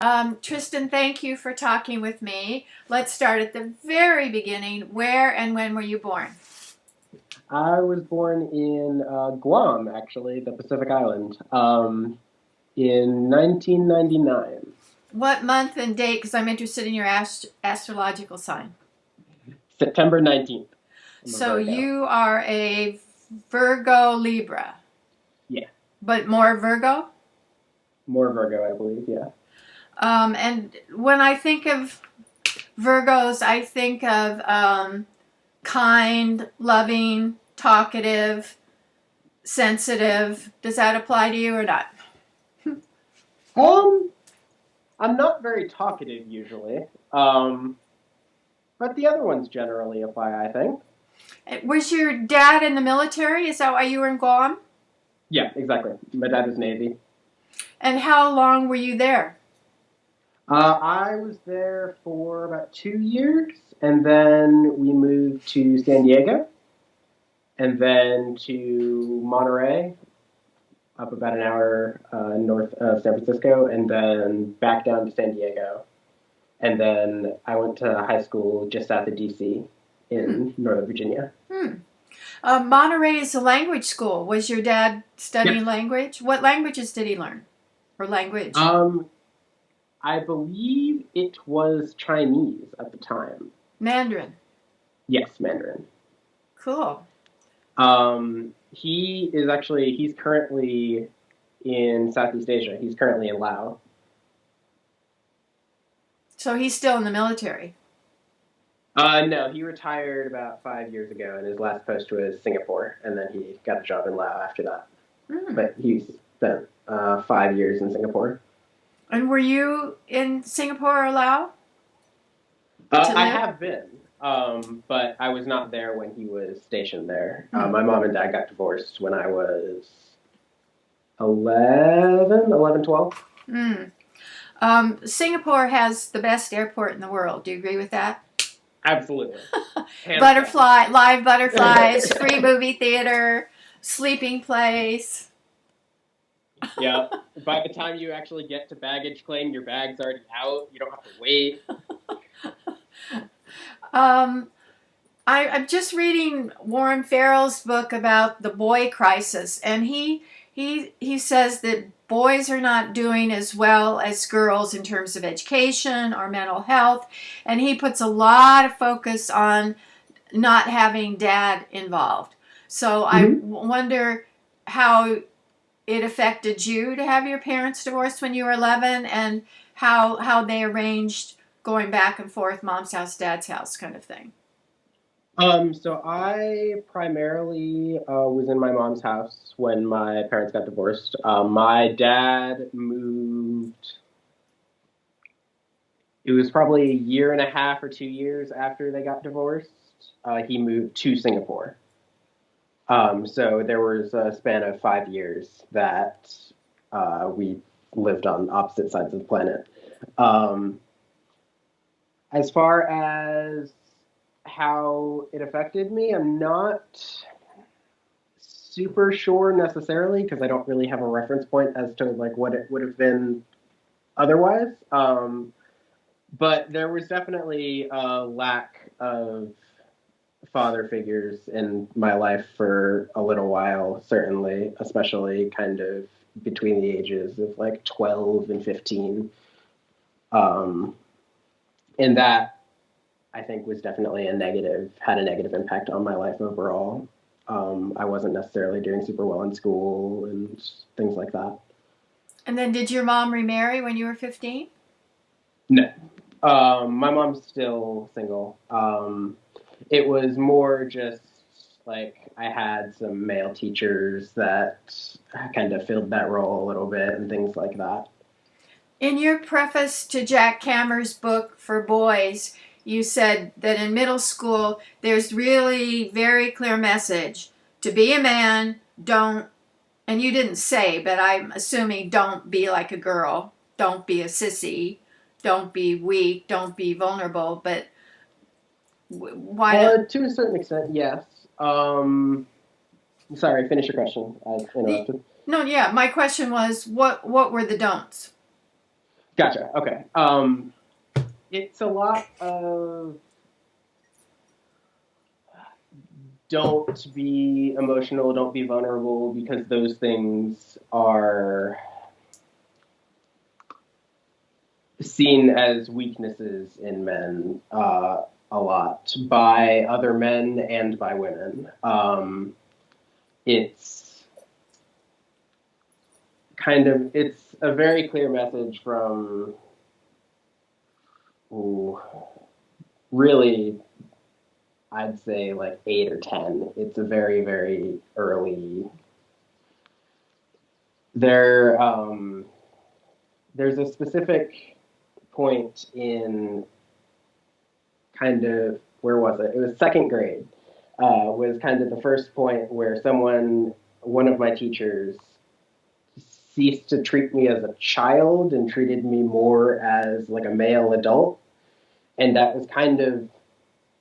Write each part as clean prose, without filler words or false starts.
Tristan, thank you for talking with me. Let's start at the very beginning. Where and when were you born? I was born in Guam, actually, the Pacific Island, in 1999, What month and date? Because I'm interested in your astrological sign. September 19th. I'm a So Virgo. you are a Virgo Libra, Yeah, but more Virgo? more Virgo, I believe. Yeah. And when I think of Virgos, I think of kind, loving, talkative, sensitive. Does that apply to you or not? Um, I'm not very talkative usually, but the other ones generally apply, I think. Was your dad in the military? Is that why you were in Guam? Yeah, exactly. My dad was Navy. And how long were you there? I was there for about 2 years, and then we moved to San Diego, and then to Monterey, up about an hour north of San Francisco, and then back down to San Diego. And then I went to high school just south of DC Hmm. in Northern Virginia. Hmm. Monterey is a language school. Was your dad Yes. studying language? What languages did he learn? Or language? Um, I believe it was Chinese at the time. Mandarin. Yes, Mandarin. Cool. He's currently in Southeast Asia. He's currently in Laos. So he's still in the military. No, he retired about 5 years ago, and his last post was Singapore, and then he got a job in Laos after that. Hmm. But he spent 5 years in Singapore. And were you in Singapore or Laos to I live? have been, but I was not there when he was stationed there. Hmm. My mom and dad got divorced when I was 11, 12. Hmm. Singapore has the best airport in the world. Do you agree with that? Absolutely. Hands down. Butterfly, live butterflies, free movie theater, sleeping place. Yeah. By the time you actually get to baggage claim, your bag's already out. You don't have to wait. Um, I'm just reading Warren Farrell's book about the boy crisis, and he says that boys are not doing as well as girls in terms of education or mental health, and he puts a lot of focus on not having dad involved. So I Hmm. wonder how it affected you to have your parents divorced when you were 11, and how they arranged going back and forth, mom's house, dad's house, kind of thing. So I primarily was in my mom's house when my parents got divorced. My dad moved. It was probably a year and a half or 2 years after they got divorced. He moved to Singapore. So there was a span of 5 years that we lived on opposite sides of the planet. Um, as far as how it affected me, I'm not super sure necessarily because I don't really have a reference point as to like what it would have been otherwise. But there was definitely a lack of father figures in my life for a little while, certainly, especially kind of between the ages of like 12 and 15. Um, and that I think was definitely had a negative impact on my life overall. I wasn't necessarily doing super well in school and things like that. And then did your mom remarry when you were 15? No, my mom's still single. It was more just like I had some male teachers that kind of filled that role a little bit and things like that. In your preface to Jack Cameron's book for boys, you said that in middle school there's really very clear message to be a man, don't, and you didn't say, but I'm assuming don't be like a girl, don't be a sissy, don't be weak, don't be vulnerable, but why don't To a certain extent, yes. Sorry, finish your question. I the interrupted. no, yeah, my question was what were the don'ts? Gotcha. Okay. It's a lot of don't be emotional, don't be vulnerable, because those things are seen as weaknesses in men a lot by other men and by women. It's it's a very clear message from ooh, really, I'd say like 8 or 10. It's a very, very early. There, there's a specific point in kind of where was it? It was second grade. Was kind of the first point where one of my teachers, ceased to treat me as a child and treated me more as like a male adult, and that was kind of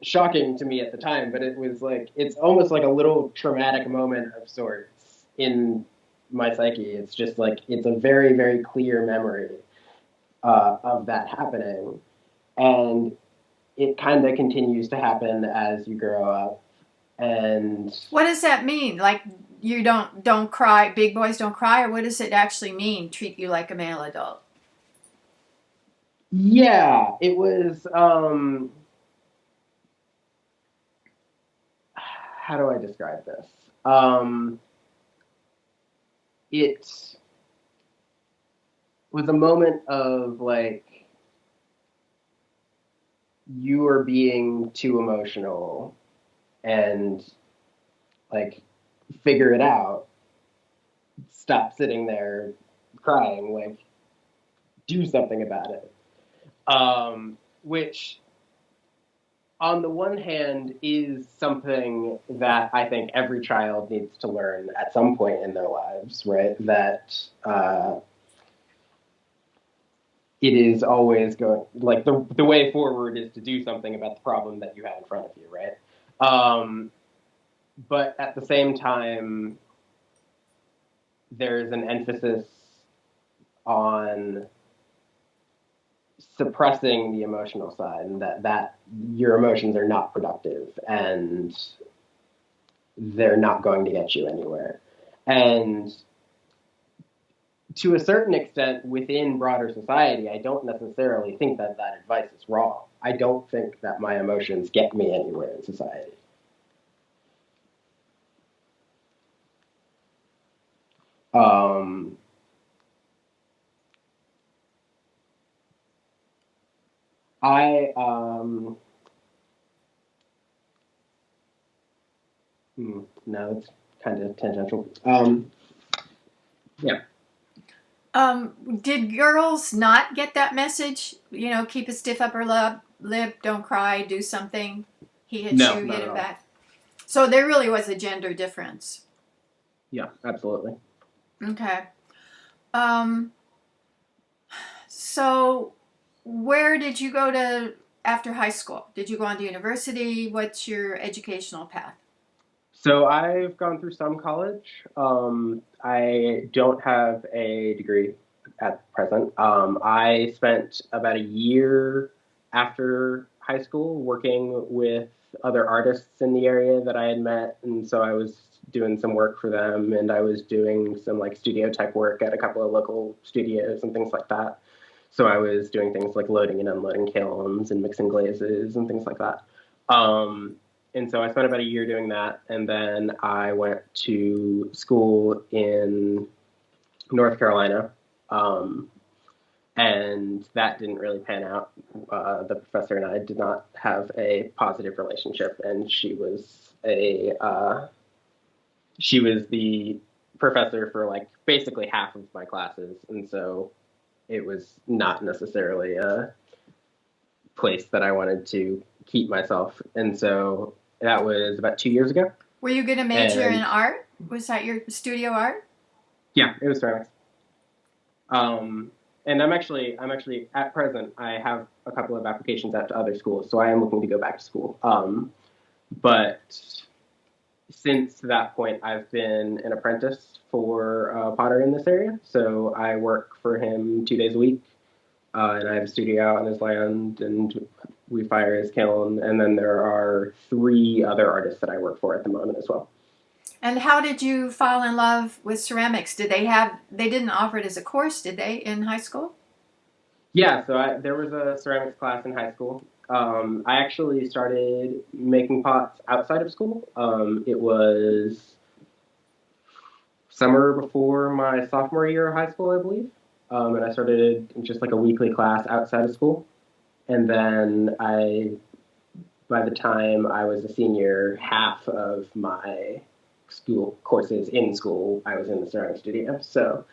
shocking to me at the time. But it was like it's almost like a little traumatic moment of sorts in my psyche. It's just like it's a very, very clear memory of that happening, and it kind of continues to happen as you grow up. And What does that mean? Like you don't cry, big boys don't cry, or what does it actually mean? Treat you like a male adult? yeah, it was. How do I describe this? It was a moment of like you are being too emotional and like figure it out. Stop sitting there crying. Like do something about it. Which on the one hand is something that I think every child needs to learn at some point in their lives, right? That it is always going like the way forward is to do something about the problem that you have in front of you, right? But at the same time, there's an emphasis on suppressing the emotional side, and that your emotions are not productive and they're not going to get you anywhere. And to a certain extent, within broader society, I don't necessarily think that that advice is wrong. I don't think that my emotions get me anywhere in society. Um, I no, it's kind of tangential. Yeah. Did girls not get that message? You know, keep a stiff upper lip, don't cry, do something. He hits No, you, not hit at him all. back. So there really was a gender difference. Yeah, absolutely. Okay. Um, so where did you go to after high school? Did you go on to university? What's your educational path? So I've gone through some college. I don't have a degree at present. I spent about a year after high school working with other artists in the area that I had met, and so I was doing some work for them, and I was doing some like studio type work at a couple of local studios and things like that. So I was doing things like loading and unloading kilns and mixing glazes and things like that. Um, and so I spent about a year doing that, and then I went to school in North Carolina, um, and that didn't really pan out. The professor and I did not have a positive relationship, and she was the professor for like basically half of my classes, and so it was not necessarily a place that I wanted to keep myself, and so that was about 2 years ago. Were you going to major in And art? Was that your studio art? yeah, it was ceramics. Um, and I'm actually at present I have a couple of applications out to other schools, so I am looking to go back to school. But since that point, I've been an apprentice for a potter in this area, so I work for him 2 days a week. and I have a studio out on his land, and we fire his kiln. And then there are 3 other artists that I work for at the moment as well. And how did you fall in love with ceramics? They didn't offer it as a course, did they, in high school? Yeah, so there was a ceramics class in high school. I actually started making pots outside of school. It was summer before my sophomore year of high school, I believe. And I started just like a weekly class outside of school. And then by the time I was a senior, half of my school courses in school, I was in the ceramic studio. So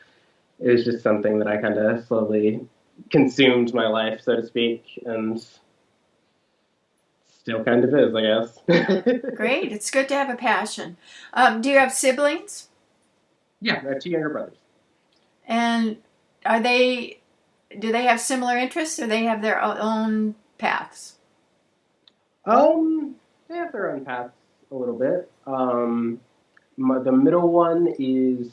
it was just something that I kind of slowly consumed my life, so to speak, and still kind of is, I guess. Great. It's good to have a passion. Do you have siblings? Yeah, I have 2 younger brothers. And are they do they have similar interests or they have their own paths? They have their own paths a little bit. The middle one is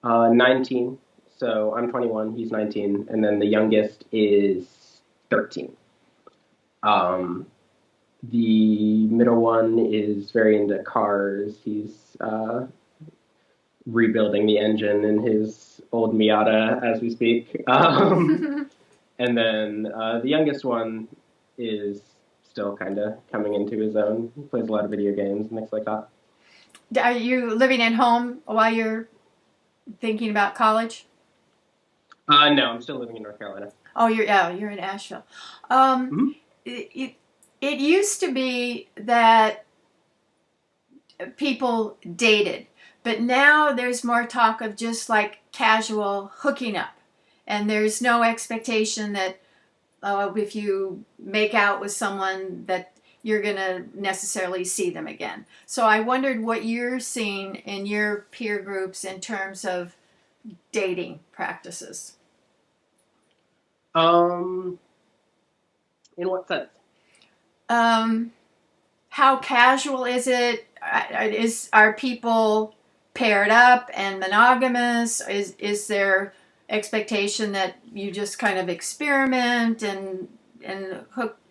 19, so I'm 21, he's 19, and then the youngest is 13. Um, the middle one is very into cars. He's rebuilding the engine in his old Miata as we speak. And then the youngest one is still kind of coming into his own. He plays a lot of video games and things like that. Are you living at home while you're thinking about college? No, I'm still living in North Carolina. Oh, you're in Asheville. Um, Mm-hmm. it, it used to be that people dated, but now there's more talk of just like casual hooking up, and there's no expectation that if you make out with someone that you're going to necessarily see them again. So I wondered what you're seeing in your peer groups in terms of dating practices. Um, in what sense? Um, how casual is it? Are people paired up and monogamous? Is there expectation that you just kind of experiment and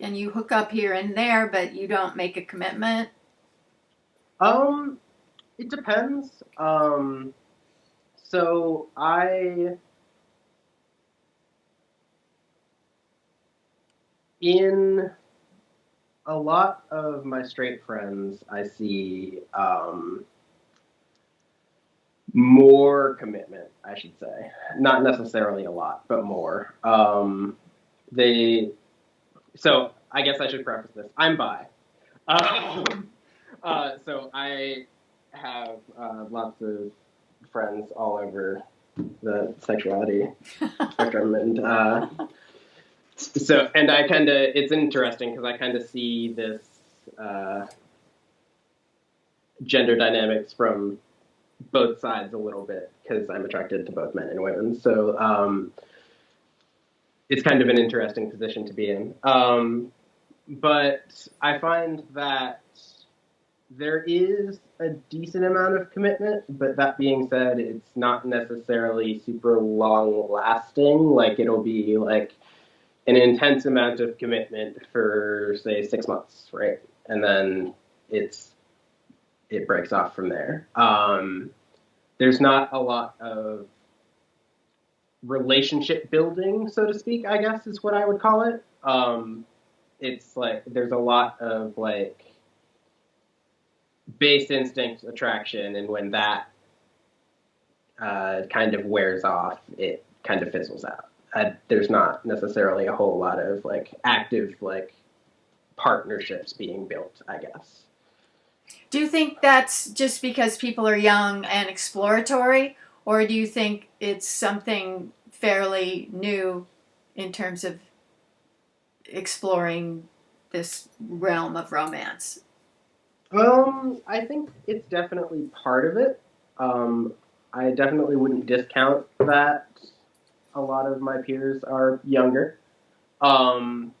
you hook up here and there, but you don't make a commitment? Um, it depends. So in a lot of my straight friends, I see more commitment, I should say. Not necessarily a lot, but more. They, so I guess I should preface this. I'm bi. So I have lots of friends all over the sexuality spectrum, and and I kind of, it's interesting because I kind of see this uh, gender dynamics from both sides a little bit because I'm attracted to both men and women. So it's kind of an interesting position to be in. But I find that there is a decent amount of commitment, but that being said, it's not necessarily super long lasting. Like it'll be like an intense amount of commitment for say 6 months, right? And then it breaks off from there. There's not a lot of relationship building, so to speak, I guess is what I would call it. It's like there's a lot of like base instinct attraction, and when that kind of wears off, it kind of fizzles out. There's not necessarily a whole lot of like active like partnerships being built, I guess. Do you think that's just because people are young and exploratory, or do you think it's something fairly new in terms of exploring this realm of romance? I think it's definitely part of it. I definitely wouldn't discount that a lot of my peers are younger. Um,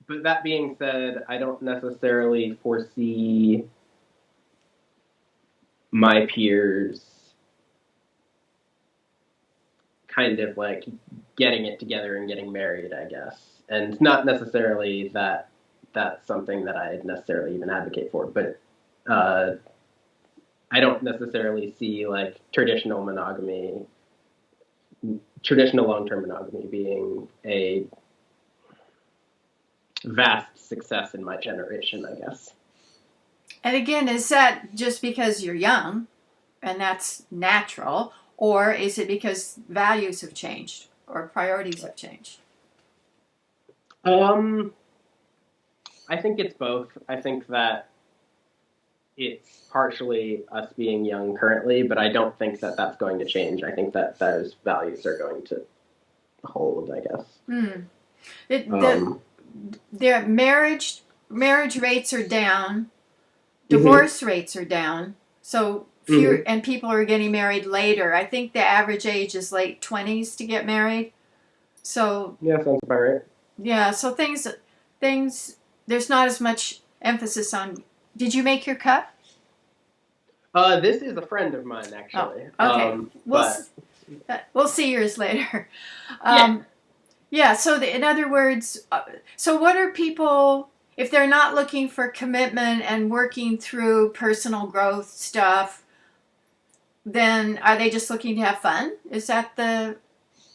but that being said, I don't necessarily foresee my peers kind of like getting it together and getting married, I guess. And not necessarily that that's something that I necessarily even advocate for, but uh, I don't necessarily see like traditional long-term monogamy being a vast success in my generation, I guess. And again, is that just because you're young and that's natural, or is it because values have changed or priorities have changed? Um, I think it's both. I think that it's partially us being young currently, but I don't think that that's going to change. I think that those values are going to hold, I guess. Hmm. It, the Um, their marriage rates are down, mhm, divorce rates are down, so fewer mhm. and people are getting married later. I think the average age is late 20s to get married. So Yeah, sounds about right. yeah, so things there's not as much emphasis on. Did you make your cut? This is a friend of mine, Oh, actually. okay. But We'll see yours later. yeah, Um, yeah. So in other words, so what are people if they're not looking for commitment and working through personal growth stuff? Then are they just looking to have fun? Is that the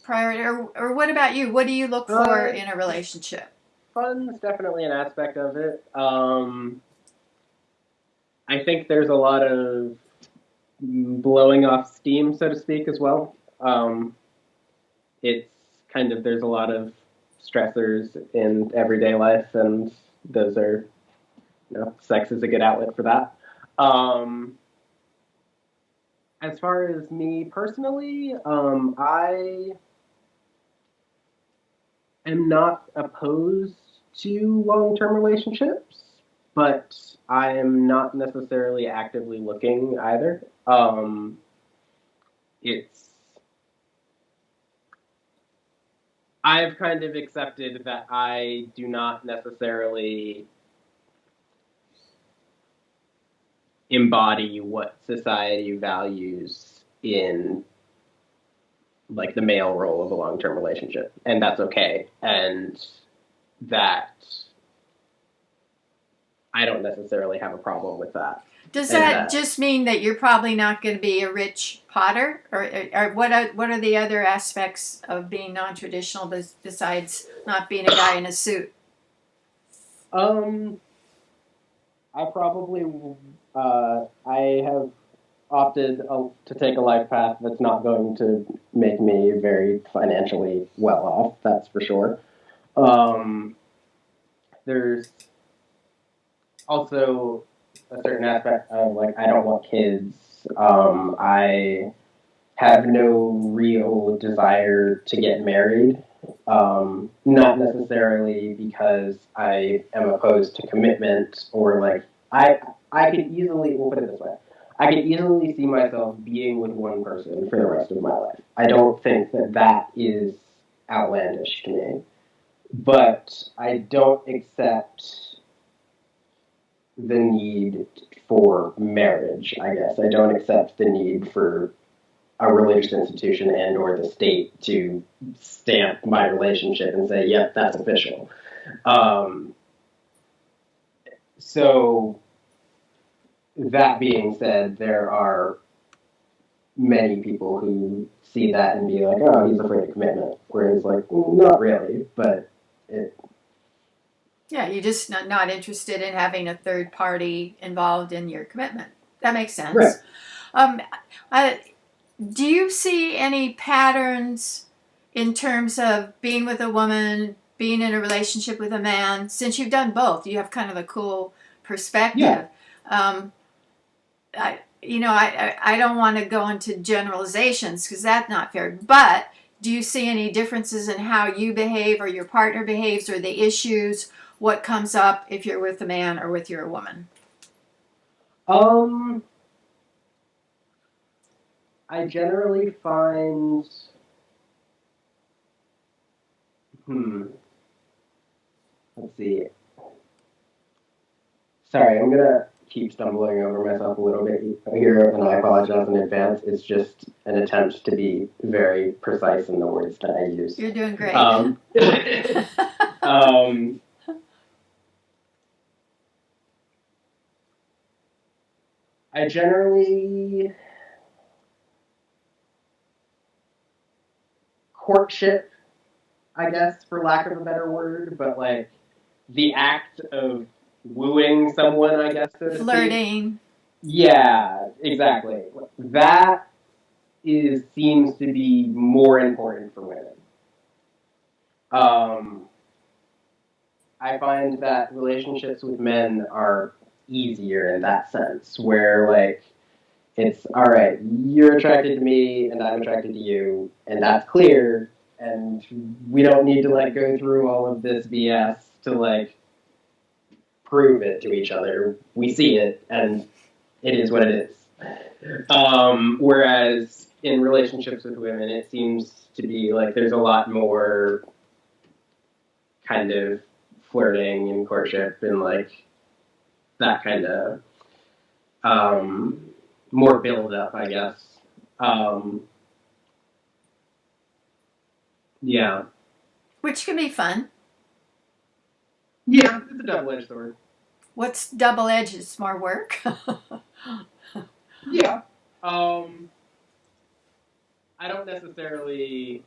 priority, or what about you? What do you look for uh, in a relationship? fun's definitely an aspect of it. I think there's a lot of blowing off steam, so to speak, as well. It's kind of there's a lot of stressors in everyday life, and those are sex is a good outlet for that. Um, as far as me personally, I am not opposed to long-term relationships, but I am not necessarily actively looking either. It's I've kind of accepted that I do not necessarily embody what society values in like the male role of a long-term relationship, and that's okay. And that I don't necessarily have a problem with that. Does And that that just mean that you're probably not going to be a rich potter, or what are the other aspects of being non-traditional besides not being a guy in a suit? um I probably I have opted to take a life path that's not going to make me very financially well off. That's for sure. Um, there's also a certain aspect of like I don't want kids. I have no real desire to get married. Not necessarily because I am opposed to commitment or like I could easily we'll put it this way. I could easily see myself being with one person for the rest of my life. I don't think that that is outlandish to me, but I don't accept the need for marriage. I guess I don't accept the need for a religious institution and or the state to stamp my relationship and say, yep, that's official. Um, so that being said, there are many people who see that and be like, oh, he's afraid of commitment. Whereas like, not really, but it, Yeah, you're just not interested in having a third party involved in your commitment. That makes right. sense. Um, I, do you see any patterns in terms of being with a woman, being in a relationship with a man? Since you've done both, you have kind of a cool Yeah. perspective. Um, I don't want to go into generalizations because that's not fair. But do you see any differences in how you behave or your partner behaves or the issues? What comes up if you're with a man or with your woman? Um, I generally find, let's see. Sorry, I'm gonna keep stumbling over myself a little bit here, and I apologize in advance. It's just an attempt to be very precise in the words that I use. You're doing great. I generally courtship, I guess, for lack of a better word, but like the act of wooing someone, I guess, so to Flirting. speak. Yeah, exactly. That seems to be more important for women. I find that relationships with men are easier in that sense, where like it's all right, you're attracted to me and I'm attracted to you, and that's clear, and we don't need to like go through all of this BS to like prove it to each other. We see it, and it is what it is. Whereas in relationships with women, it seems to be like there's a lot more kind of flirting and courtship and like that kind of more build up, I guess. Yeah. Which can be fun. Yeah, it's a double-edged sword. What's double-edged? It's more work. Yeah. I don't necessarily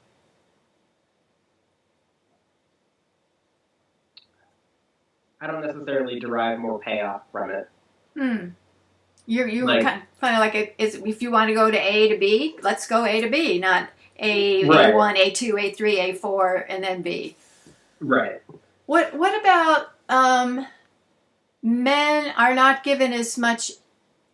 derive more payoff from it. You like, kind of like if you want to go to A to B, let's go A to B, not A1, A2, A3, A4, and then B. Right. What about men are not given as much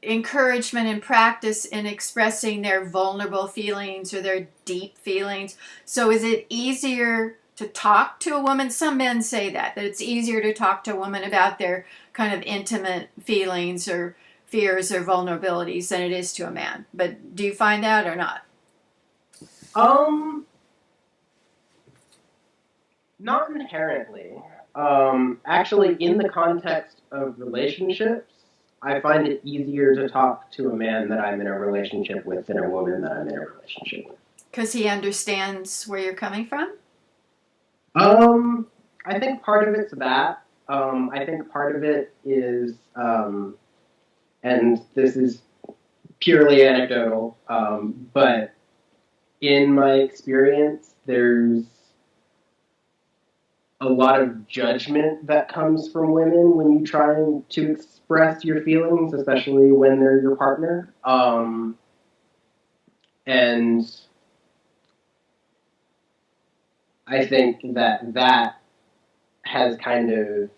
encouragement and practice in expressing their vulnerable feelings or their deep feelings? So is it easier to talk to a woman? Some men say that it's easier to talk to a woman about their kind of intimate feelings or fears or vulnerabilities than it is to a man. But do you find that or not? Not inherently. Actually, in the context of relationships, I find it easier to talk to a man that I'm in a relationship with than a woman that I'm in a relationship with. Because he understands where you're coming from? I think part of it's that. I think part of it is, and this is purely anecdotal, but in my experience, there's a lot of judgment that comes from women when you try to express your feelings, especially when they're your partner. And I think that has kind of,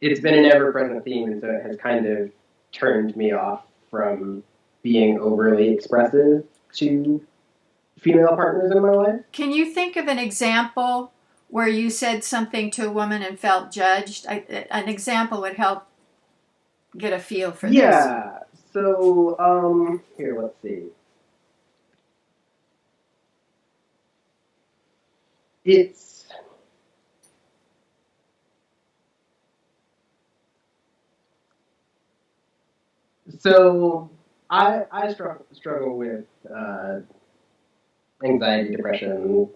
it's been an ever-present theme, and so it has kind of turned me off from being overly expressive to female partners in my life. Can you think of an example where you said something to a woman and felt judged? An example would help get a feel for this. Yeah. So, here, let's see. It's so I struggle with anxiety, depression,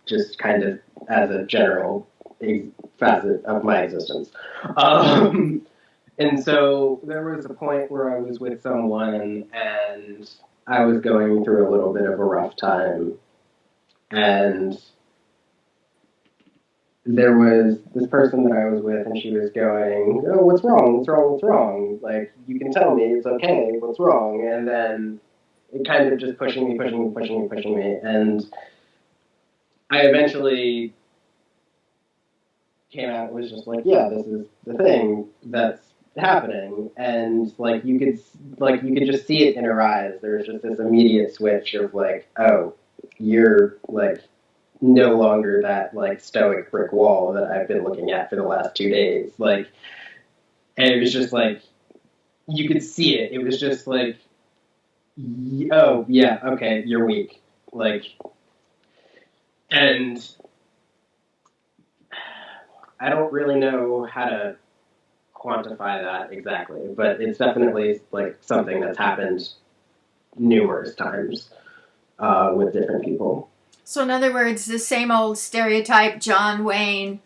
just kind of as a general facet of my existence. And so there was a point where I was with someone and I was going through a little bit of a rough time, and there was this person that I was with, and she was going, "Oh, what's wrong? What's wrong? What's wrong? Like, you can tell me, it's okay, what's wrong?" And then it kind of just pushing me, and I eventually came out and was just like, "Yeah, this is the thing that's happening," and like you could just see it in her eyes. There was just this immediate switch of like, "Oh, you're like no longer that like stoic brick wall that I've been looking at for the last 2 days." Like, and it was just like you could see it. It was just like, "Oh yeah, okay, you're weak." Like, and I don't really know how to quantify that exactly, but it's definitely like something that's happened numerous times with different people. So, in other words, the same old stereotype John Wayne,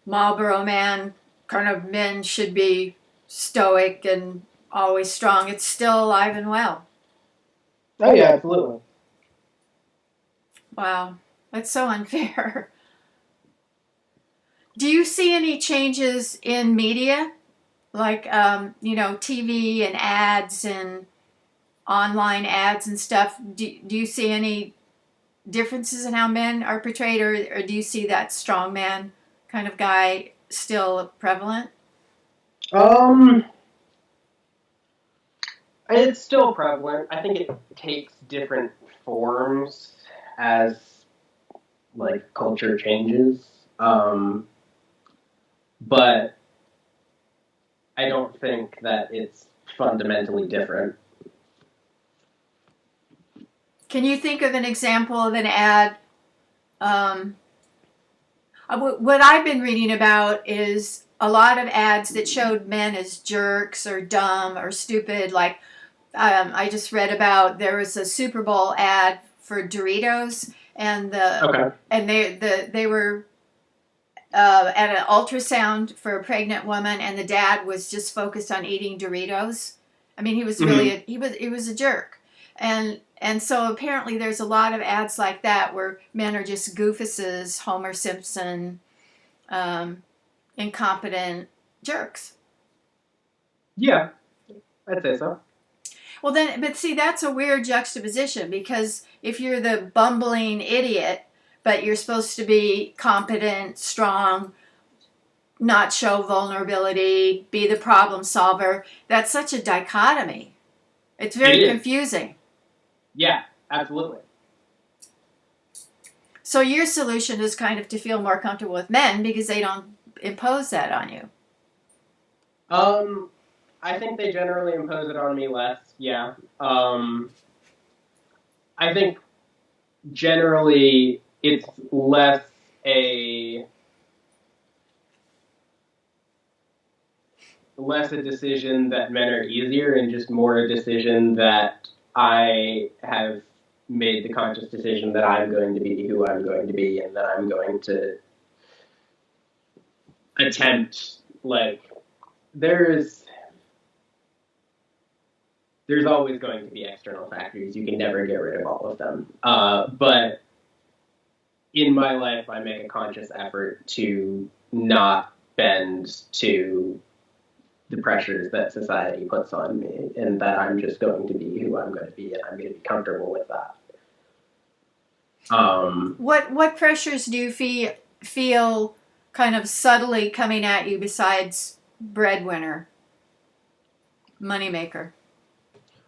Marlboro Man, kind of men should be stoic and always strong. It's still alive and well. Oh yeah, absolutely. Wow, that's so unfair. Do you see any changes in media, like TV and ads and online ads and stuff? Do you see any differences in how men are portrayed, or do you see that strong man kind of guy still prevalent? Um, it's still prevalent. I think it takes different forms as like culture changes. But I don't think that it's fundamentally different. Can you think of an example of an ad? Um, what I've been reading about is a lot of ads that showed men as jerks or dumb or stupid. Like I just read about there was a Super Bowl ad for Doritos, and Okay. they were at an ultrasound for a pregnant woman, and the dad was just focused on eating Doritos. I mean, he was really he was a jerk, and so apparently there's a lot of ads like that where men are just goofuses, Homer Simpson, um, incompetent jerks. Yeah, I'd say so. Well, then, but see, that's a weird juxtaposition because if you're the bumbling idiot, but you're supposed to be competent, strong, not show vulnerability, be the problem solver. That's such a dichotomy. It's It very is. confusing. Yeah, absolutely. So your solution is kind of to feel more comfortable with men because they don't impose that on you. Um, I think they generally impose it on me less. Yeah. I think generally it's less a less a decision that men are easier and just more a decision that I have made the conscious decision that I'm going to be who I'm going to be and that I'm going to attempt like there's there's always going to be external factors. You can never get rid of all of them. But in my life, I make a conscious effort to not bend to the pressures that society puts on me, and that I'm just going to be who I'm going to be, and I'm going to be comfortable with that. What pressures do you feel kind of subtly coming at you besides breadwinner, moneymaker?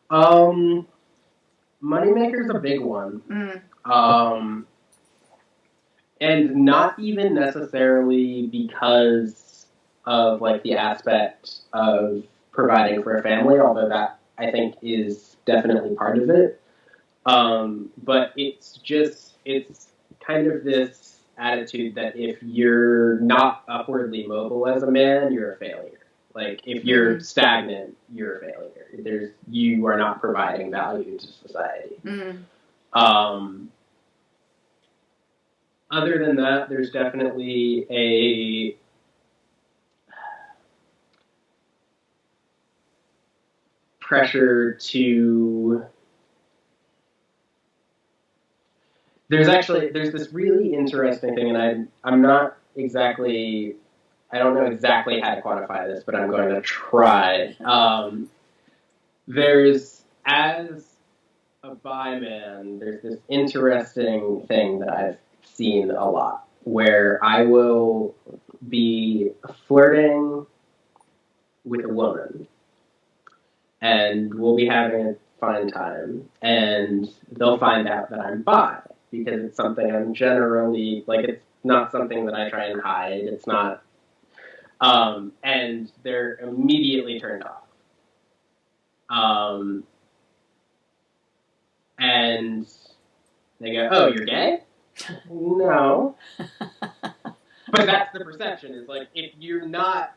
Um, Moneymaker's a big one. And not even necessarily because of like the aspect of providing for a family, although that I think is definitely part of it. But it's kind of this attitude that if you're not upwardly mobile as a man, you're a failure. Like if you're stagnant, you're a failure. You are not providing value to society. Other than that, there's definitely a pressure to. There's this really interesting thing, and I'm not exactly. I don't know exactly how to quantify this, but I'm going to try. There's as a bi man, there's this interesting thing that I've seen a lot, where I will be flirting with a woman, and we'll be having a fine time, and they'll find out that I'm bi because it's something I'm generally like. It's not something that I try and hide. It's not, and they're immediately turned off. Um, and they go, "Oh, you're gay?" No. But that's the perception, is like, if you're not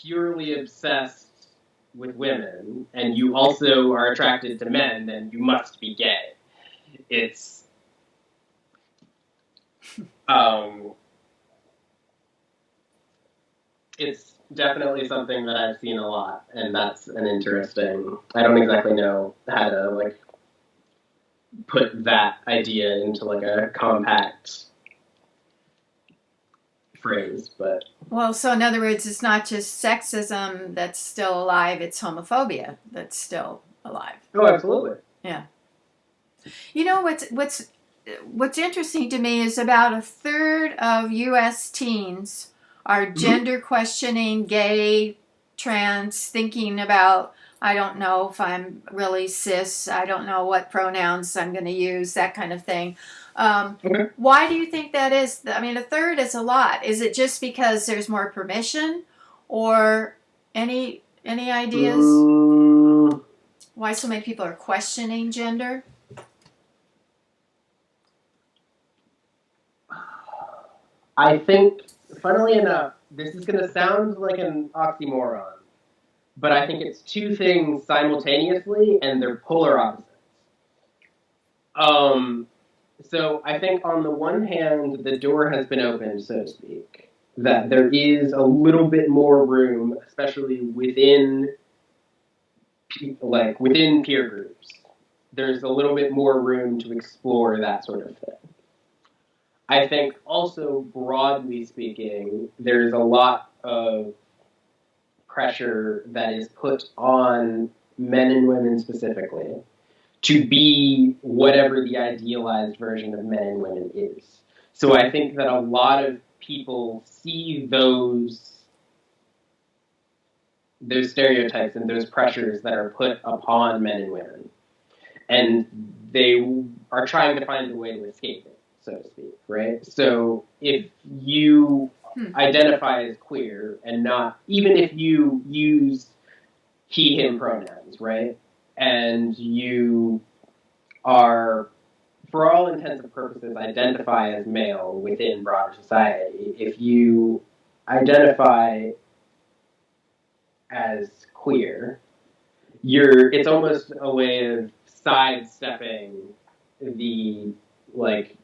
purely obsessed with women and you also are attracted to men, then you must be gay. It's it's definitely something that I've seen a lot, and that's an interesting. I don't exactly know how to like put that idea into like a compact phrase, but Well, so in other words, it's not just sexism that's still alive, it's homophobia that's still alive. oh, absolutely. Yeah. You know what's interesting to me is about a third of US teens are gender questioning, gay, trans, thinking about, I don't know if I'm really cis, I don't know what pronouns I'm going to use, that kind of thing. Okay. Why do you think that is? I mean, a third is a lot. Is it just because there's more permission, or any ideas why so many people are questioning gender? I think, funnily enough, this is going to sound like an oxymoron, but I think it's two things simultaneously, and they're polar opposites. So I think on the one hand, the door has been opened, so to speak, that there is a little bit more room, especially within within peer groups. There's a little bit more room to explore that sort of thing. I think also, broadly speaking, there's a lot of pressure that is put on men and women specifically to be whatever the idealized version of men and women is. So I think that a lot of people see those stereotypes and those pressures that are put upon men and women, and they are trying to find a way to escape it, so to speak, right? So if you identify as queer and not, even if you use he, him pronouns, right? And you are, for all intents and purposes, identify as male within broader society. If you identify as queer, it's almost a way of sidestepping the, like,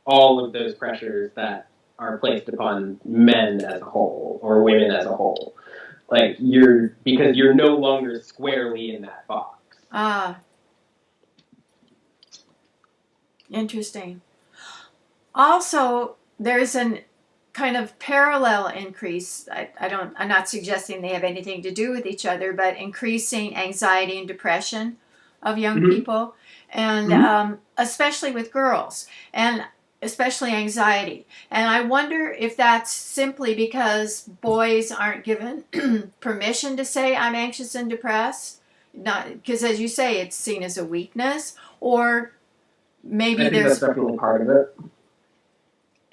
all of those pressures that are placed upon men as a whole or women as a whole. Like, because you're no longer squarely in that box. Ah, interesting. Also, there's an kind of parallel increase. I'm not suggesting they have anything to do with each other, but increasing anxiety and depression of young people, and especially with girls, and especially anxiety. And I wonder if that's simply because boys aren't given permission to say I'm anxious and depressed, not because, as you say, it's seen as a weakness, or maybe I think that's definitely part of it.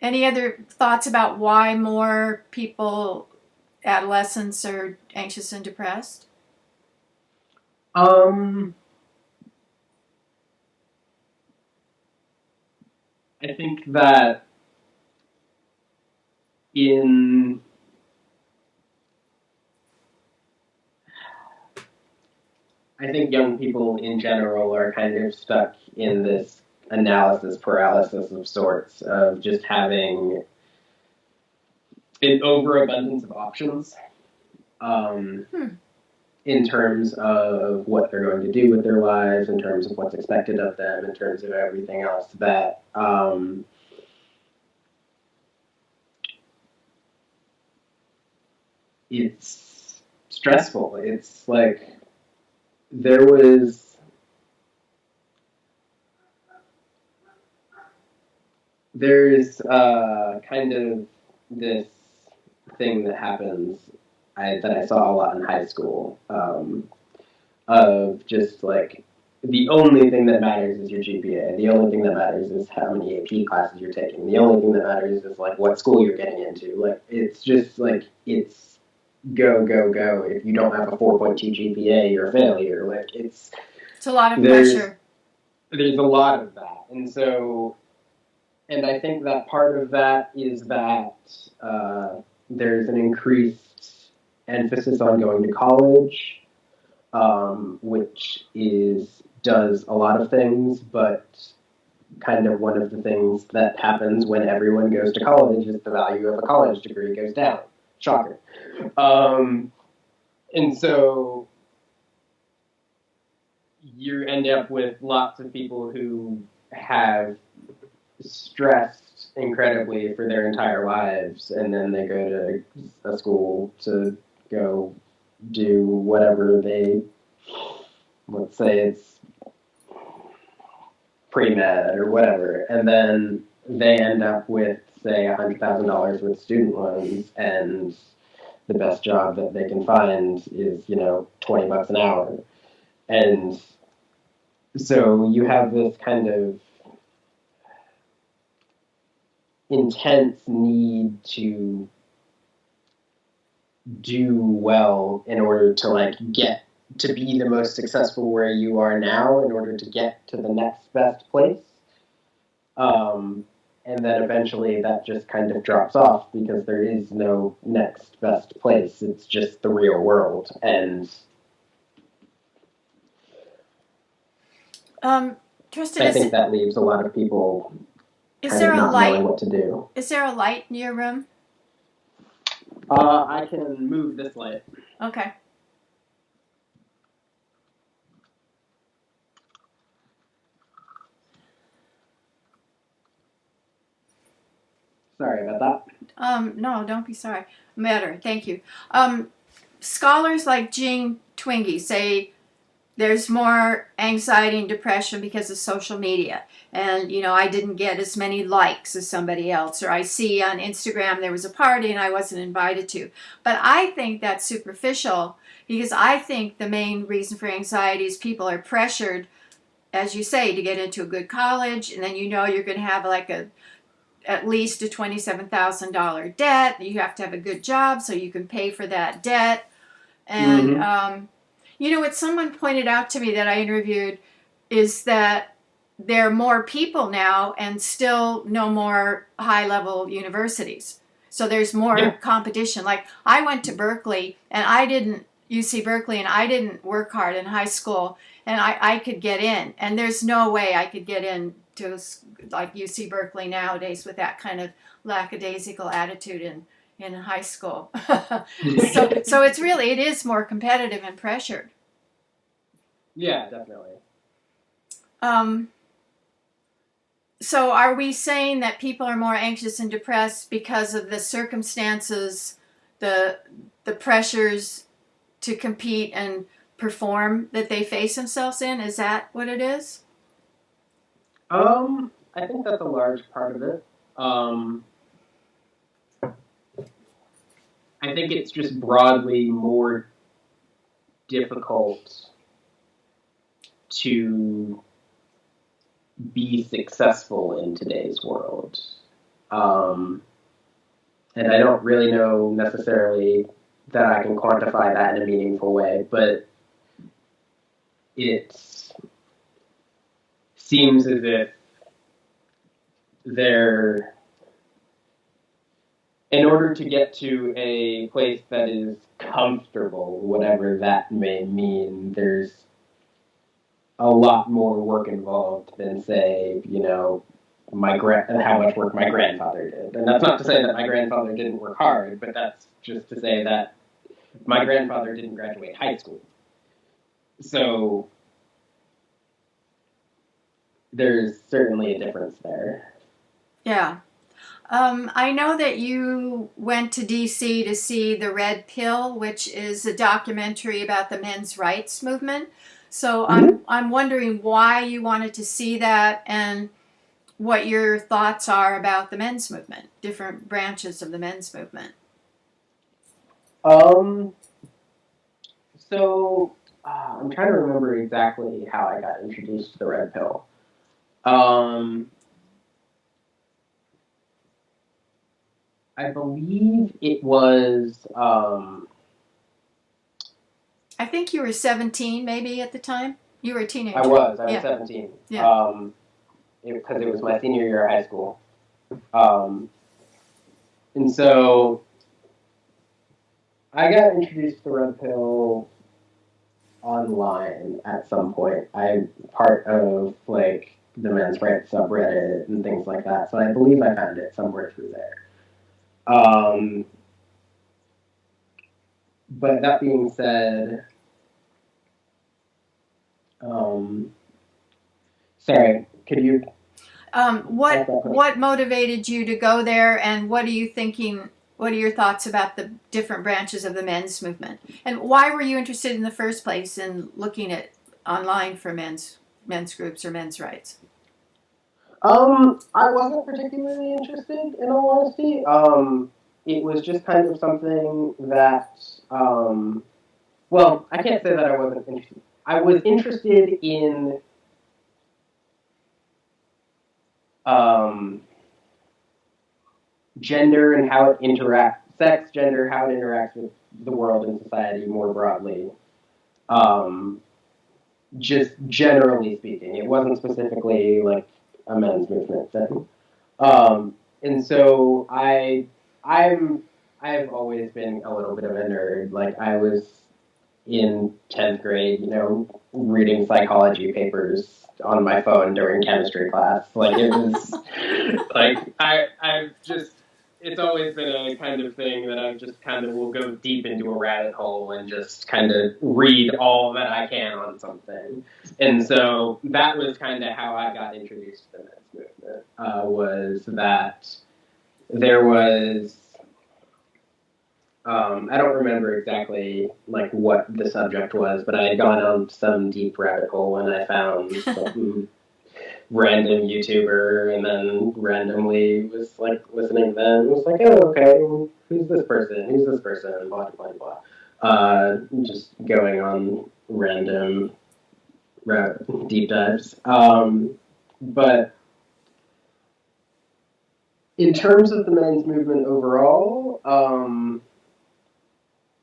Any other thoughts about why more people, adolescents, are anxious and depressed? I think that I think young people in general are kind of stuck in this analysis paralysis of sorts, of just having an overabundance of options in terms of what they're going to do with their lives, in terms of what's expected of them, in terms of everything else that it's stressful. It's like there's kind of this thing that happens that I saw a lot in high school, of just like, the only thing that matters is your GPA. The only thing that matters is how many AP classes you're taking. The only thing that matters is like what school you're getting into. Like, it's just like, it's go, go, go. If you don't have a 4.2 GPA, you're a failure. Like, it's a lot of pressure. There's a lot of that. And so, And I think that part of that is that there's an increased emphasis on going to college, which does a lot of things, but kind of one of the things that happens when everyone goes to college is the value of a college degree goes down. Shocker. And so you end up with lots of people who have stressed incredibly for their entire lives, and then they go to a school to go do whatever let's say it's pre-med or whatever, and then they end up with, say, $100,000 with student loans, and the best job that they can find is, $20 an hour. And so you have this kind of intense need to do well in order to get to be the most successful where you are now in order to get to the next best place. And then eventually that just kind of drops off because there is no next best place. It's just the real world. And Tristan, I think that leaves a lot of people is kind there of a not light? knowing what to do. Is there a light in your room? I can move this light. Okay. Sorry about that. No, don't be sorry. Matter. Thank you. Scholars like Jean Twenge say there's more anxiety and depression because of social media. And, I didn't get as many likes as somebody else. Or I see on Instagram there was a party and I wasn't invited to. But I think that's superficial because I think the main reason for anxiety is people are pressured, as you say, to get into a good college. And then you're going to have at least a $27,000 debt. You have to have a good job so you can pay for that debt. And, what someone pointed out to me that I interviewed is that there are more people now and still no more high-level universities. So there's more competition. Like, I went to Berkeley, and UC Berkeley, and I didn't work hard in high school, and I could get in. And there's no way I could get in to, like, UC Berkeley nowadays with that kind of lackadaisical attitude in high school. So it is more competitive and pressured. Yeah, definitely. So are we saying that people are more anxious and depressed because of the circumstances, the pressures to compete and perform that they face themselves in? Is that what it is? I think that's a large part of it. I think it's just broadly more difficult to be successful in today's world. And I don't really know necessarily that I can quantify that in a meaningful way, but it seems as if in order to get to a place that is comfortable, whatever that may mean, there's a lot more work involved than, say, how much work my grandfather did. And that's not to say that my grandfather didn't work hard, but that's just to say that my grandfather didn't graduate high school. So there's certainly a difference there. Yeah. I know that you went to D.C. to see The Red Pill, which is a documentary about the men's rights movement. So I'm wondering why you wanted to see that and what your thoughts are about the men's movement, different branches of the men's movement. So I'm trying to remember exactly how I got introduced to The Red Pill. I believe it was. I think you were 17, maybe at the time. You were a teenager. I was 17. Yeah. Because it was my senior year of high school. And so I got introduced to the red pill online at some point. I'm part of like the men's rights subreddit and things like that, so I believe I found it somewhere through there. Um, but that being said, um, sorry, could you? What motivated you to go there, and what are you thinking? What are your thoughts about the different branches of the men's movement, and why were you interested in the first place in looking at online for men's groups or men's rights? I wasn't particularly interested, in all honesty. It was just kind of something that, well, I can't say that I wasn't interested. I was interested in um, gender and how it interacts, sex, gender, how it interacts with the world and society more broadly. Um, just generally speaking, it wasn't specifically like a men's movement thing. And so I've always been a little bit of a nerd. Like I was in 10th grade, reading psychology papers on my phone during chemistry class. Like it was like I've just it's always been a kind of thing that I've just kind of will go deep into a rabbit hole and just kind of read all that I can on something. And so that was kind of how I got introduced to the men's movement. Was that there was I don't remember exactly like what the subject was, but I had gone on some deep rabbit hole and I found some random YouTuber and then randomly was like listening to them. It was like, oh, okay, who's this person? Who's this person? Blah blah blah. Just going on random deep dives. But in terms of the men's movement overall,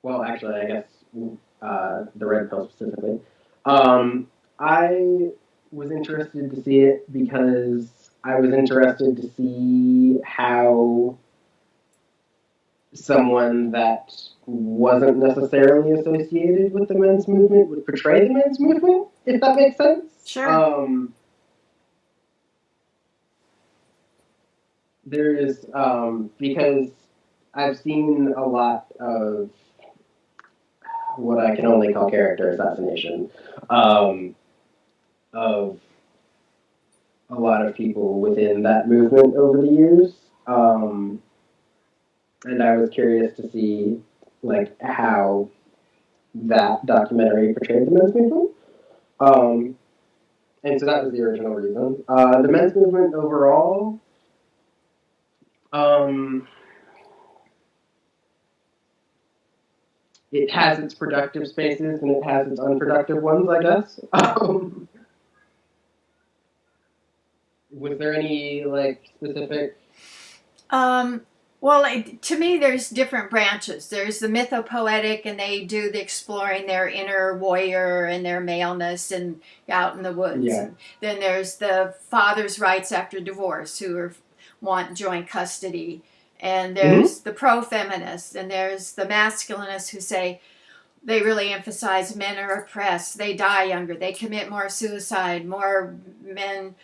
well, actually, I guess the red pill specifically. I was interested to see it because I was interested to see how someone that wasn't necessarily associated with the men's movement would portray the men's movement, if that makes sense. Sure. There is because I've seen a lot of what I can only call character assassination of a lot of people within that movement over the years. And I was curious to see like how that documentary portrayed the men's movement. Um, and so that was the original reason. The men's movement overall, um, it has its productive spaces and it has its unproductive ones, I guess. Was there any like specific? Um, to me, there's different branches. There's the mythopoetic, and they do the exploring their inner warrior and their maleness and out in the woods. Yeah. And then there's the father's rights after divorce, want joint custody. And there's the pro-feminists, and there's the masculinists who say they really emphasize men are oppressed, they die younger, they commit more suicide, more men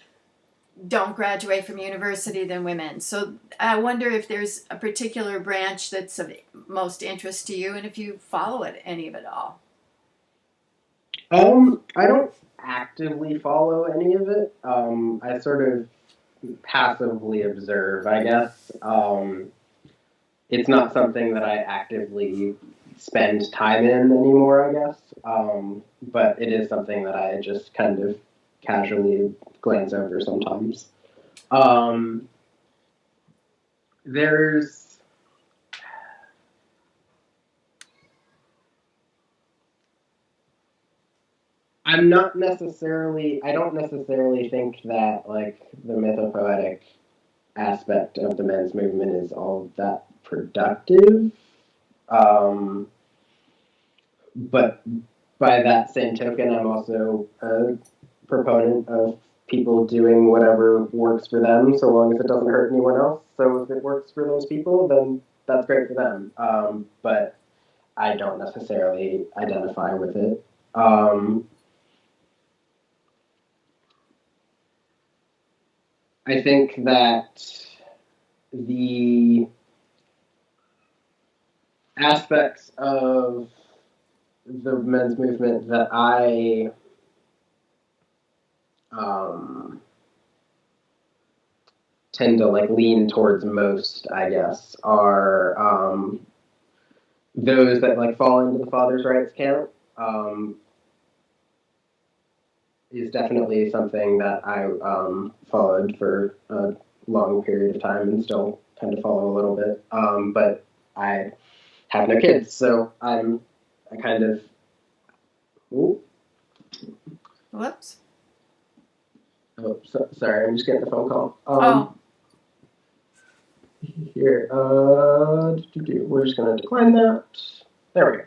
don't graduate from university than women. So I wonder if there's a particular branch that's of most interest to you and if you follow it, any of it all. I don't actively follow any of it. I sort of passively observe, I guess. It's not something that I actively spend time in anymore, I guess. But it is something that I just kind of casually glance over sometimes. There's I don't necessarily think that like the mythopoetic aspect of the men's movement is all that productive. Um, but by that same token, I'm also a proponent of people doing whatever works for them, so long as it doesn't hurt anyone else. So if it works for those people, then that's great for them. But I don't necessarily identify with it. I think that the aspects of the men's movement that I tend to like lean towards most, I guess, are those that like fall into the father's rights camp. Is definitely something that I followed for a long period of time and still kind of follow a little bit. But I have no kids, so I kind of. Ooh. Whoops. Oh, sorry, I'm just getting a phone call. Here, we're just gonna decline that. There we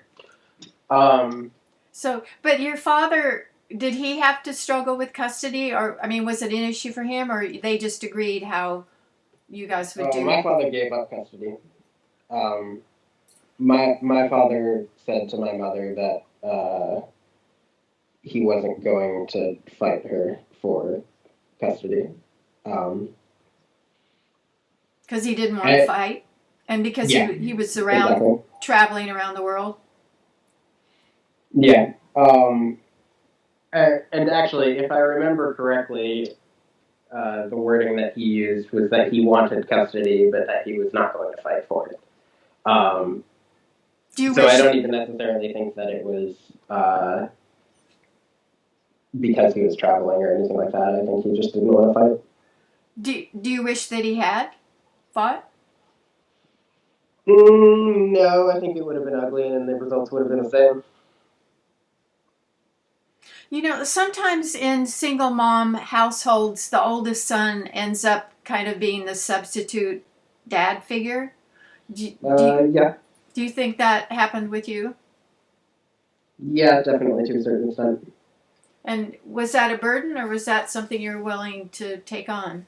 go. So, but your father, did he have to struggle with custody, or I mean, was it an issue for him, or they just agreed how you guys would do? My father gave up custody. My father said to my mother that he wasn't going to fight her for custody. Because he didn't want to fight, and because he was traveling around the world. Yeah. And actually, if I remember correctly, the wording that he used was that he wanted custody, but that he was not going to fight for it. I don't even necessarily think that it was because he was traveling or anything like that. I think he just didn't want to fight. Do you wish that he had fought? No, I think it would have been ugly and the results would have been the same. You know, sometimes in single mom households, the oldest son ends up kind of being the substitute dad figure. Yeah. Do you think that happened with you? Yeah, definitely to a certain extent. And was that a burden, or was that something you're willing to take on?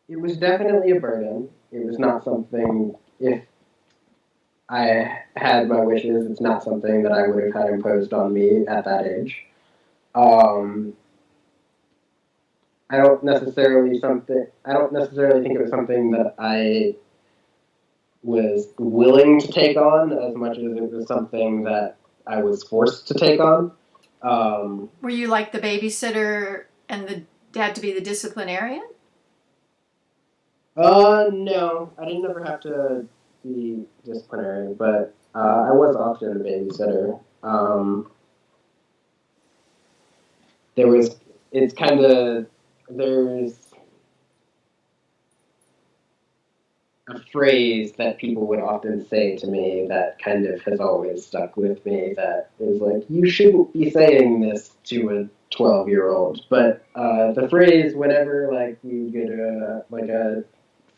It was definitely a burden. It was not something, if I had my wishes, it's not something that I would have had imposed on me at that age. I don't necessarily think it was something that I was willing to take on as much as it was something that I was forced to take on. Were you like the babysitter and had to be the disciplinarian? No, I didn't ever have to be disciplinary, but I was often a babysitter. There's a phrase that people would often say to me that kind of has always stuck with me that is like, you shouldn't be saying this to a 12-year-old. But the phrase, whenever like we would go to a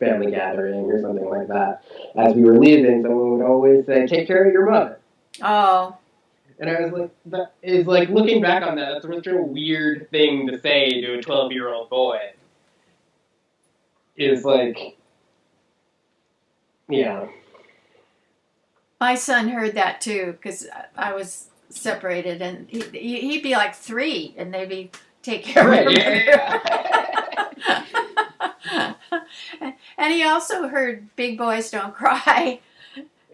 family gathering or something like that, as we were leaving, someone would always say, take care of your mother. Oh. And I was like, that is like, looking back on that, that's such a weird thing to say to a 12-year-old boy. Is like, yeah. My son heard that too, because I was separated, and he'd be like 3, and they'd be take care of him. Yeah. And he also heard big boys don't cry.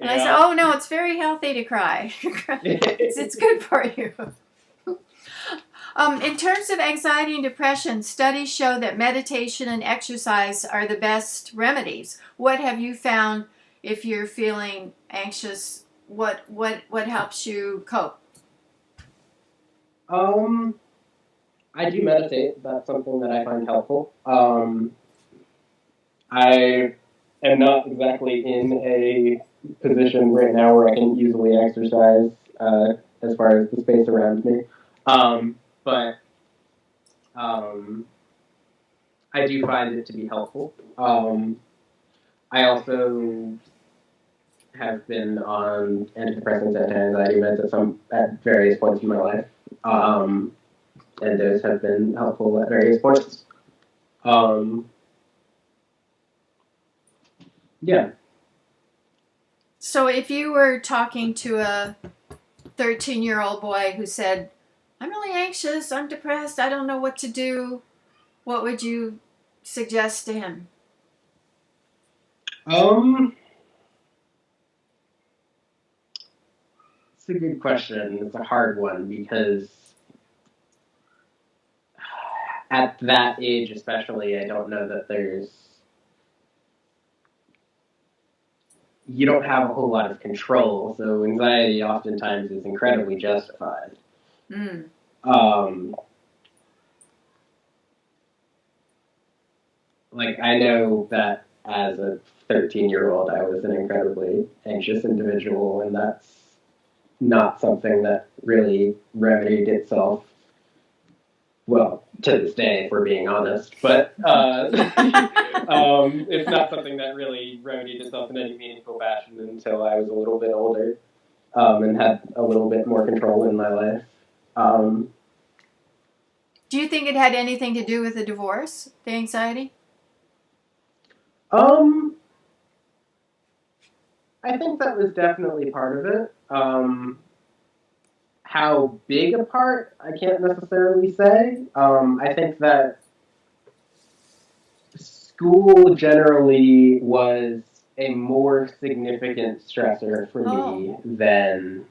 And I said, oh no, it's very healthy to cry. It's good for you. In terms of anxiety and depression, studies show that meditation and exercise are the best remedies. What have you found if you're feeling anxious? What helps you cope? I do meditate. That's something that I find helpful. I am not exactly in a position right now where I can easily exercise as far as the space around me. But I do find it to be helpful. I also have been on antidepressants and anxiety meds at various points in my life, and those have been helpful at various points. Yeah. So if you were talking to a 13-year-old boy who said, I'm really anxious, I'm depressed, I don't know what to do, what would you suggest to him? Um, it's a good question. It's a hard one because at that age, especially, I don't know that you don't have a whole lot of control. So anxiety oftentimes is incredibly justified. Mm. Um, like I know that as a 13-year-old, I was an incredibly anxious individual, and that's not something that really remedied itself. Well, to this day, if we're being honest, but it's not something that really remedied itself in any meaningful fashion until I was a little bit older, and had a little bit more control in my life. Um, Do you think it had anything to do with the divorce, the anxiety? um, I think that was definitely part of it. How big a part, I can't necessarily say. I think that school generally was a more significant stressor for Oh, me than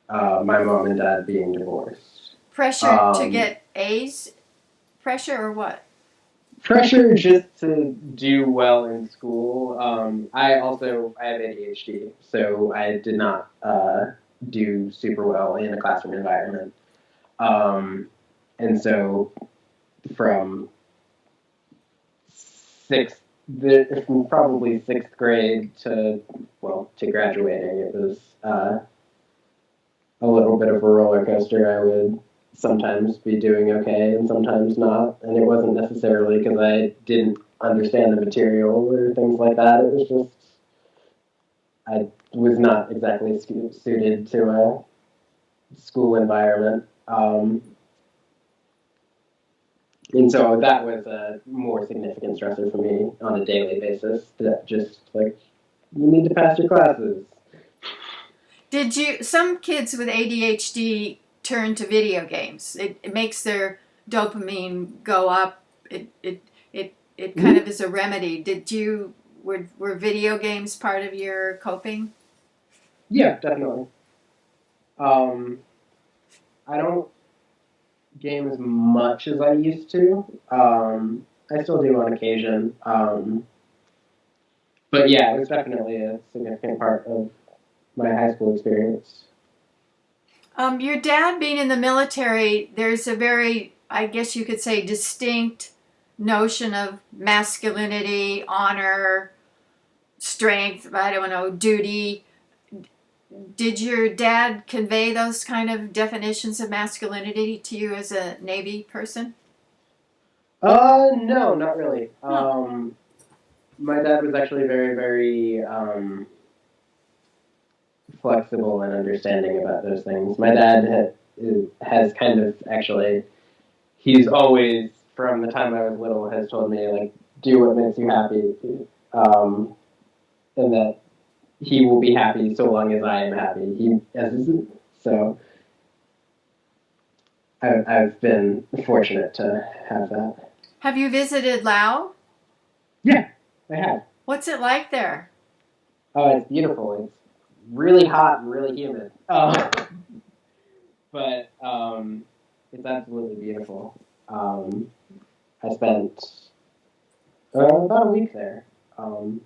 my mom and dad being divorced. pressure to Um, get A's? Pressure or what? Pressure just to do well in school. I have ADHD, so I did not do super well in a classroom environment. Um, and so from sixth, from probably sixth grade to graduating, it was a little bit of a roller coaster. I would sometimes be doing okay and sometimes not, and it wasn't necessarily because I didn't understand the material or things like that. It was just I was not exactly suited to a school environment. And so that was a more significant stressor for me on a daily basis. That just like you need to pass your classes. Did you? Some kids with ADHD turn to video games. It makes their dopamine go up. It kind of Mm-hmm. is a remedy. Did you? Were video games part of your coping? Yeah, definitely. Um, I don't game as much as I used to. I still do on occasion. But yeah, it was definitely a significant part of my high school experience. Your dad being in the military, there's a very, I guess you could say, distinct notion of masculinity, honor, strength, I don't know, duty. Did your dad convey those kind of definitions of masculinity to you as a Navy person? No, not really. Huh. My dad was actually very, very flexible and understanding about those things. My dad has kind of actually, he's always, from the time I was little, has told me, like, do what makes you happy. Um, and that he will be happy so long as I am happy. So I've been fortunate to have that. Have you visited Laos? Yeah, I have. What's it like there? Oh, it's beautiful. It's really hot and really humid. But it's absolutely beautiful. I spent about a week there. Um,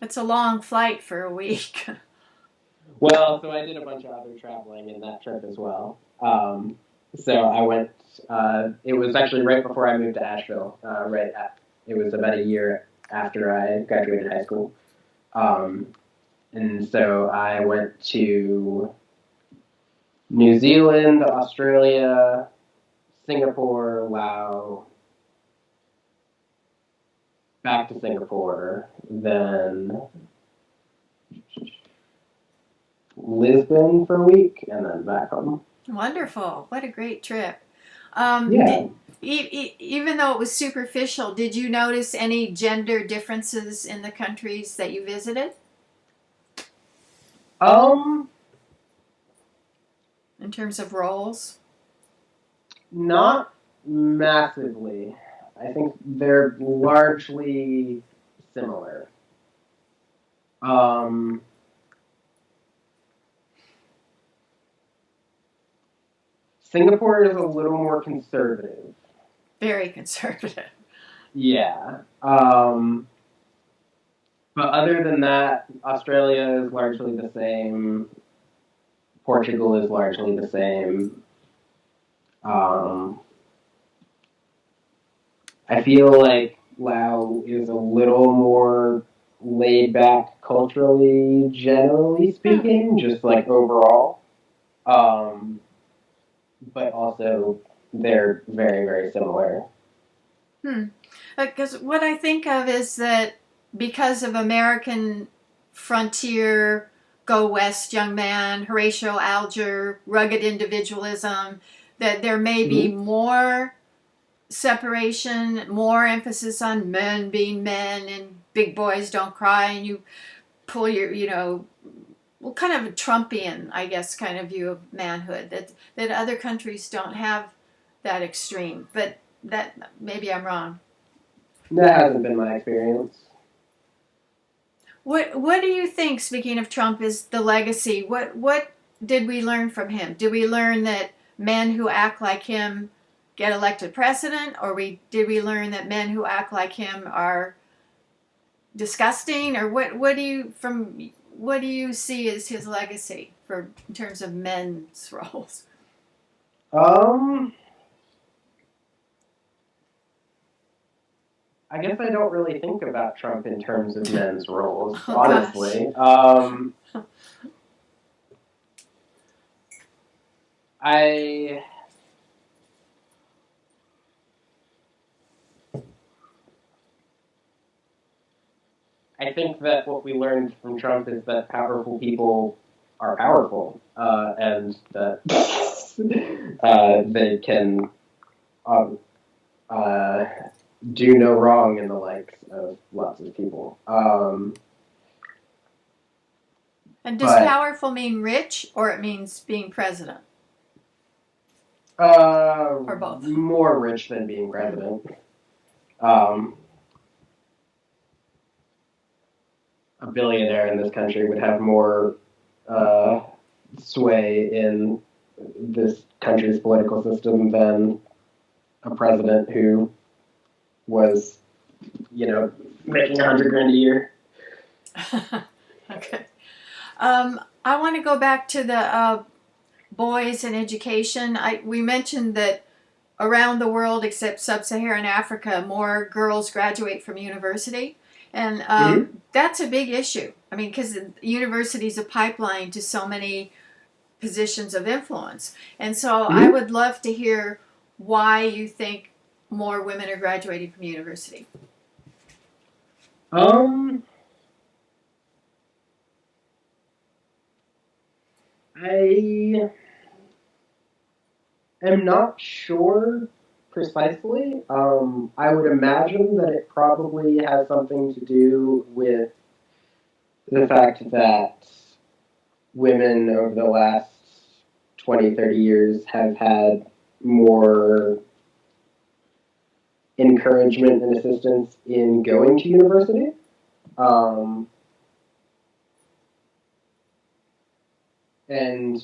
It's a long flight for a week. well, so I did a bunch of other traveling in that trip as well. So I went. It was actually right before I moved to Asheville. It was about a year after I graduated high school. Um, and so I went to New Zealand, Australia, Singapore, Laos, back to Singapore, then Lisbon for a week and then back home. Wonderful. What a great trip. Yeah. Even though it was superficial, did you notice any gender differences in the countries that you visited Um, in terms of roles? Not massively. I think they're largely similar. Um, Singapore is a little more conservative. Very conservative. Yeah. But other than that, Australia is largely the same. Portugal is largely the same. Um, I feel like Laos is a little more laid back culturally, generally speaking, just like overall. Um, but also they're very, very similar. Because what I think of is that because of American frontier, go west, young man, Horatio Alger, rugged individualism, that there may be Mm-hmm. more separation, more emphasis on men being men and big boys don't cry, and you pull your, well, kind of a Trumpian, I guess, kind of view of manhood that other countries don't have that extreme. But that maybe I'm wrong. That hasn't been my experience. What do you think? Speaking of Trump, is the legacy? What did we learn from him? Did we learn that men who act like him get elected president, or did we learn that men who act like him are disgusting? Or what do you see as his legacy for in terms of men's roles? Um, I guess I don't really think about Trump in terms of men's roles, Oh gosh. honestly. I I think that what we learned from Trump is that powerful people are powerful, and that they can um, uh, do no wrong in the likes of lots of people. And does But powerful mean rich, or it means being president, or both? more rich than being president. Um, a billionaire in this country would have more uh, sway in this country's political system than a president who was, making 100 grand a year. Okay. I want to go back to the boys and education. We mentioned that around the world, except sub-Saharan Africa, more girls graduate from university, and Mm-hmm. that's a big issue. I mean, because university is a pipeline to so many positions of influence, and so I Mm-hmm. would love to hear why you think more women are graduating from university. Um, I am not sure precisely. I would imagine that it probably has something to do with the fact that women over the last 20, 30 years have had more encouragement and assistance in going to university. Um, and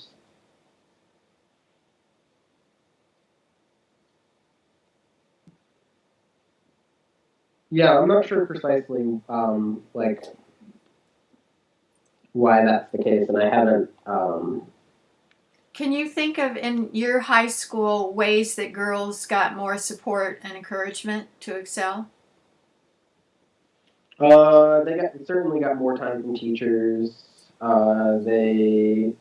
yeah, I'm not sure precisely like why that's the case, and I haven't. Can you think of in your high school ways that girls got more support and encouragement to excel? They certainly got more time from teachers. They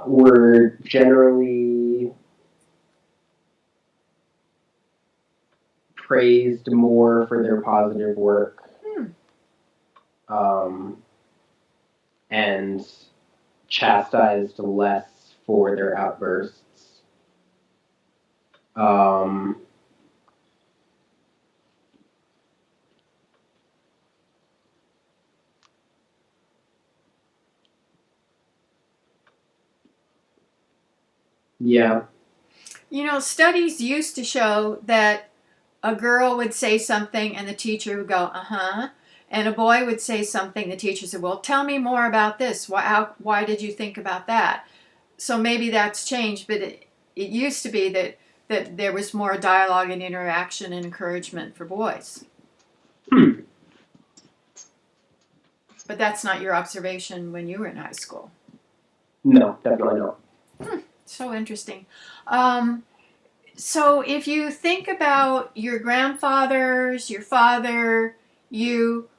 were generally praised more for their positive work. Hmm. and chastised less for their outbursts. Um, yeah. You know, studies used to show that a girl would say something and the teacher would go, uh-huh. And a boy would say something, the teacher said, well, tell me more about this. Why did you think about that? So maybe that's changed, but it used to be that there was more dialogue and interaction and encouragement for boys. But that's not your observation when you were in high school. No, definitely not. So interesting. So if you think about your grandfathers, your father,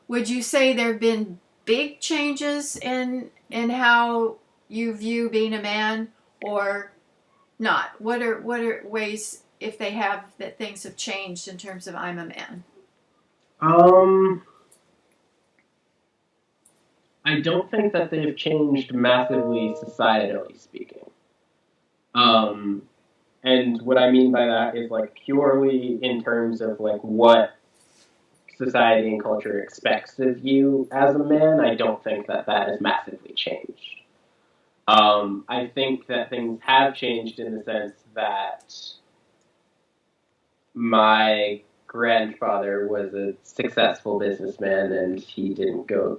would you say there have been big changes in how you view being a man, or not? What are ways, if they have, that things have changed in terms of I'm a man? I don't think that they've changed massively societally speaking. Um, and what I mean by that is like purely in terms of like what society and culture expects of you as a man. I don't think that that has massively changed. I think that things have changed in the sense that my grandfather was a successful businessman and he didn't go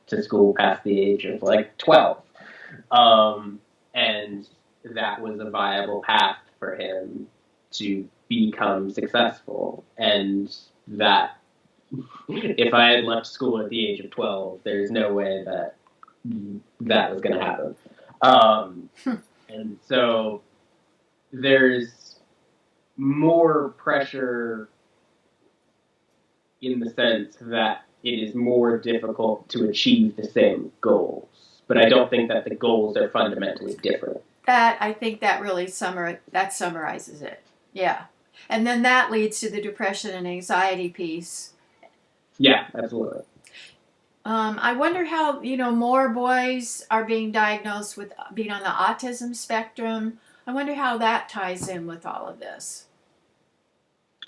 to school past the age of like 12. And that was a viable path for him to become successful. And that if I had left school at the age of 12, there's no way that that was going to happen. And so there's more pressure in the sense that it is more difficult to achieve the same goals. But I don't think that the goals are fundamentally different. That, I think that really summarizes it. Yeah. And then that leads to the depression and anxiety piece. Yeah, absolutely. I wonder how, more boys are being diagnosed with being on the autism spectrum. I wonder how that ties in with all of this.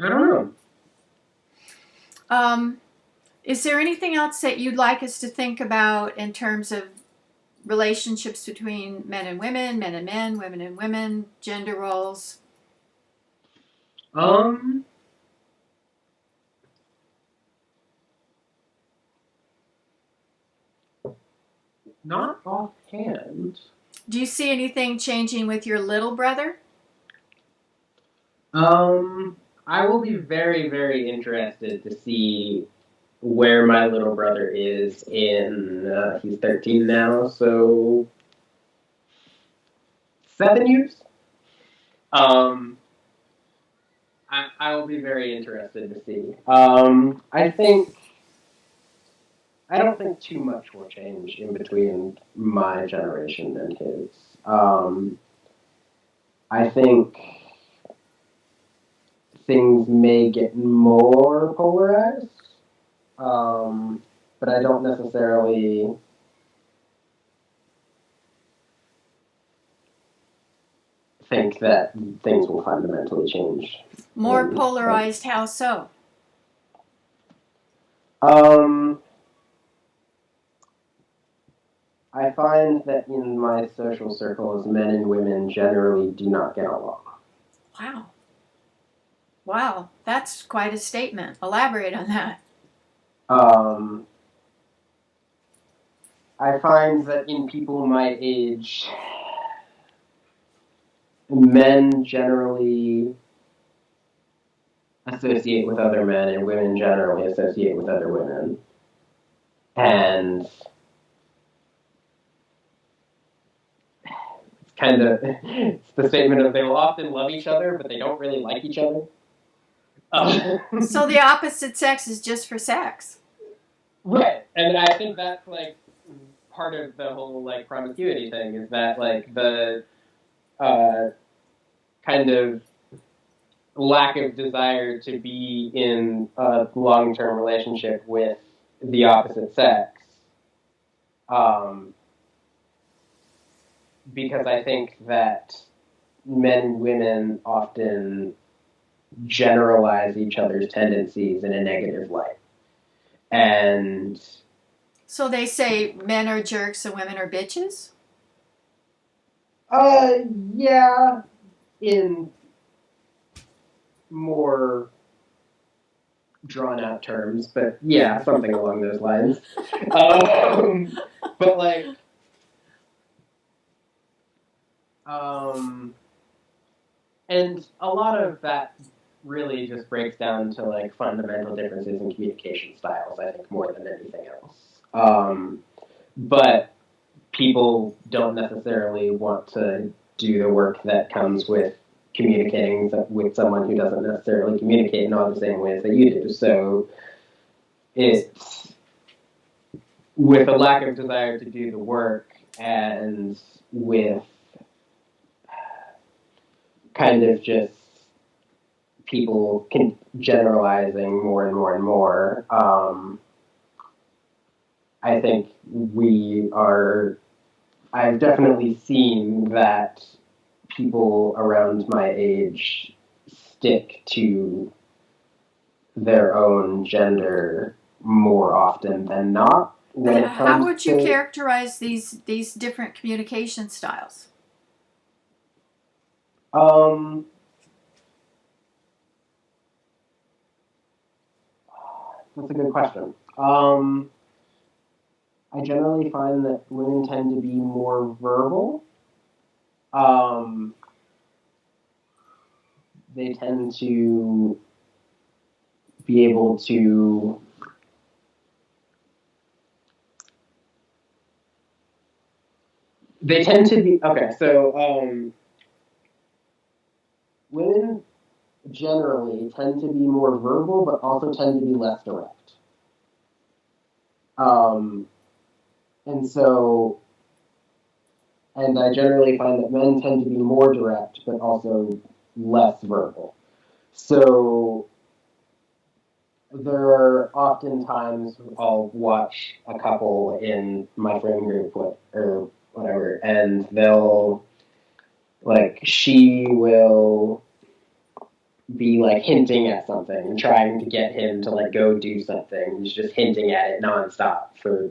I don't know. Is there anything else that you'd like us to think about in terms of relationships between men and women, men and men, women and women, gender roles? Not offhand. Do you see anything changing with your little brother? I will be very, very interested to see where my little brother is in, he's 13 now, so 7 years. Um, I will be very interested to see. I don't think too much will change in between my generation and his. I think things may get more polarized, but I don't necessarily think that things will fundamentally change. More polarized, how so? I find that in my social circles, men and women generally do not get along. Wow. Wow, that's quite a statement. Elaborate on that. I find that in people my age, men generally associate with other men and women generally associate with other women. And it's the statement of they will often love each other, but they don't really like each other. So the opposite sex is just for sex. Right. And I think that's like part of the whole like promiscuity thing is that like the kind of lack of desire to be in a long-term relationship with the opposite sex, because I think that men and women often generalize each other's tendencies in a negative light. And So they say men are jerks and women are bitches? yeah, in more drawn out terms, but yeah, something along those lines. Um, but like, and a lot of that really just breaks down to like fundamental differences in communication styles, I think, more than anything else. But people don't necessarily want to do the work that comes with communicating with someone who doesn't necessarily communicate in all the same ways that you do. So it's with a lack of desire to do the work and with kind of just people generalizing more and more and more, I think I've definitely seen that people around my age stick to their own gender more often than not when it How comes would you to. characterize these different communication styles? Um, that's a good question. I generally find that women tend to be more verbal. Um, they tend to be able to. They tend to be okay. So women generally tend to be more verbal, but also tend to be less direct. Um, and so, and I generally find that men tend to be more direct, but also less verbal. So there are often times I'll watch a couple in my friend group or whatever, and they'll like she will be like hinting at something and trying to get him to like go do something. He's just hinting at it nonstop for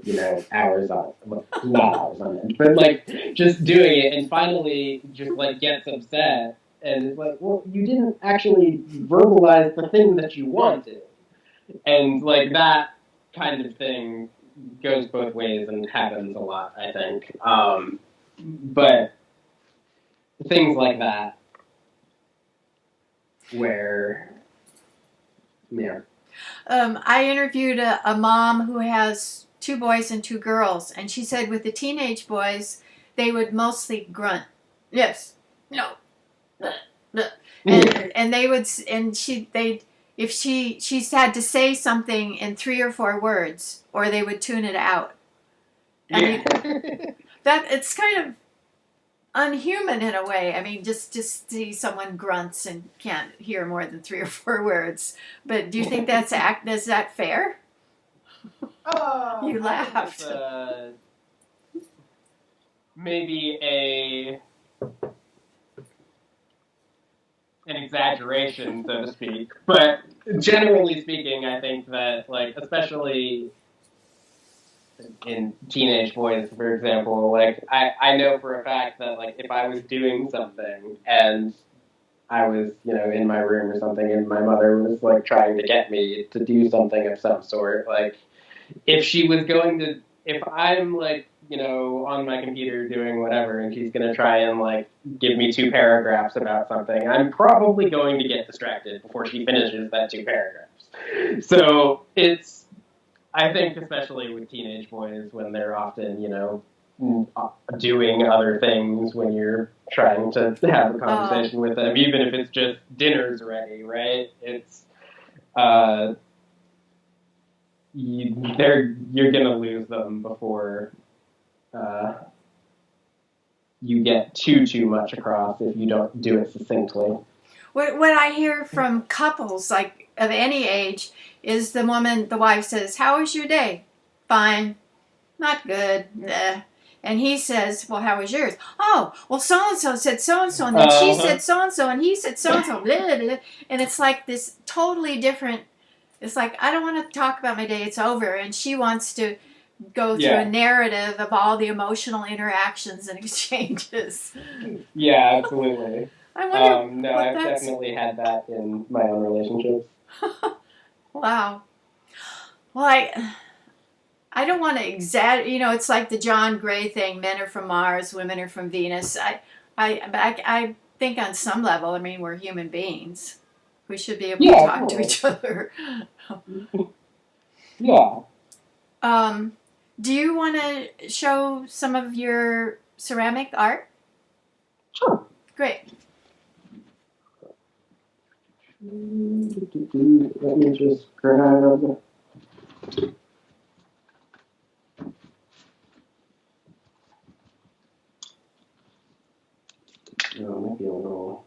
hours on, well, not hours on end, but like just doing it, and finally just like gets upset and is like, well, you didn't actually verbalize the thing that you wanted, and like that kind of thing goes both ways and happens a lot, I think. But things like that where yeah. I interviewed a mom who has two boys and two girls, and she said with the teenage boys, they would mostly grunt. Yes, no, and they would and she they if she's had to say something in 3 or 4 words, or they would tune it out. I Yeah. mean that it's kind of unhuman in a way. I mean, just see someone grunts and can't hear more than 3 or 4 words. But do you think that's is that fair? You I think it's laughed. maybe an exaggeration, so to speak. But generally speaking, I think that like especially in teenage boys, for example, like I know for a fact that like if I was doing something and I was, in my room or something, and my mother was like trying to get me to do something of some sort, like if I'm like, on my computer doing whatever, and she's gonna try and like give me 2 paragraphs about something, I'm probably going to get distracted before she finishes that 2 paragraphs. So I think especially with teenage boys when they're often, doing other things when you're trying to have a conversation with them, even if it's just dinner's ready, right? It's you're gonna lose them before you get too much across if you don't do it succinctly. What I hear from couples, like of any age is the woman, the wife says, "How was your day?" "Fine." "Not good." "Nah." And he says, "Well, how was yours?" "Oh, well, so-and-so said so-and-so, and then she said so-and-so, and he said so-and-so, blah, blah, blah." And it's like this totally different, it's like, I don't want to talk about my day, it's over. And she wants to go through a narrative of all the emotional interactions and exchanges. Yeah, absolutely. I wonder No, what I've that's... definitely had that in my own relationships. Wow. Well, I don't want to exaggerate. It's like the John Gray thing: men are from Mars, women are from Venus. I think on some level, I mean, we're human beings. We should be able to talk to each other. Yeah. Do you want to show some of your ceramic art? Sure. Great. Let me just grab. Oh, maybe a little.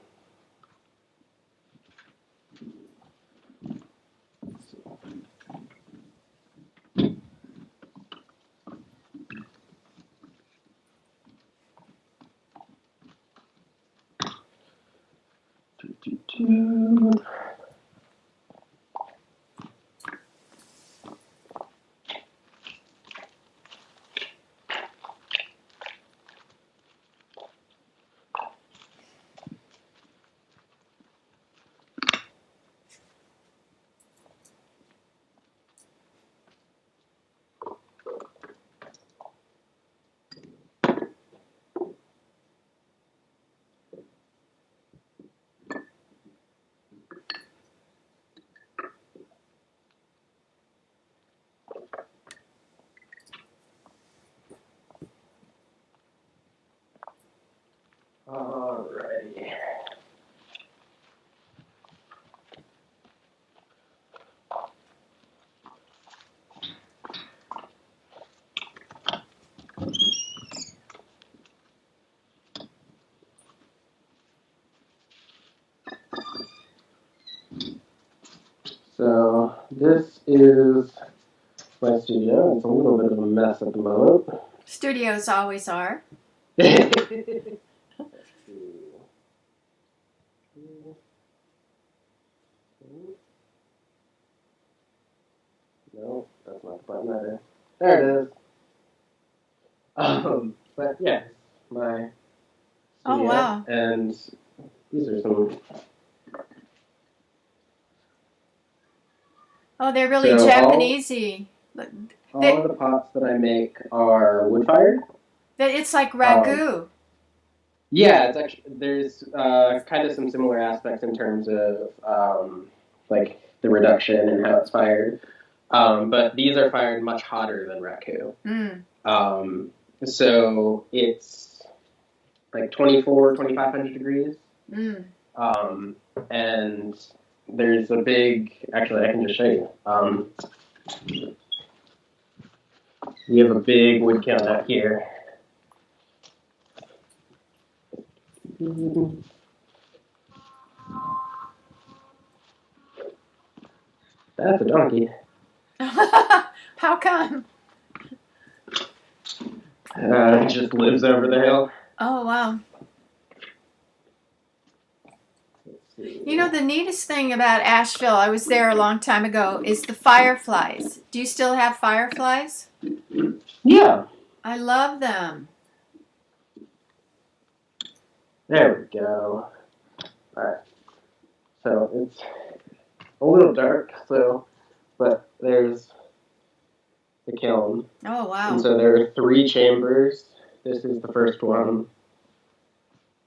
Alrighty. So this is my studio. It's a little bit of a mess at the moment. Studios always are. Let's see. No, that's not the button either. There it is. But yeah, my Oh, studio, wow. and these are some. Oh, they're really So Japanesey. all of the pots that I make are wood fired. It's like ragu. Yeah, it's actually there's kind of some similar aspects in terms of like the reduction and how it's fired. But these are fired much hotter than raku. Mm. So it's like 2,500 degrees. Mm. And there's a big, actually, I can just show you. We have a big wood kiln out here. That's a donkey. How come? It just lives over the hill. Oh, wow. The neatest thing about Asheville, I was there a long time ago, is the fireflies. Do you still have fireflies? Yeah. I love them. There we go. Alright. So it's a little dark, but there's the kiln. Oh, wow. And so there are 3 chambers. This is the first one.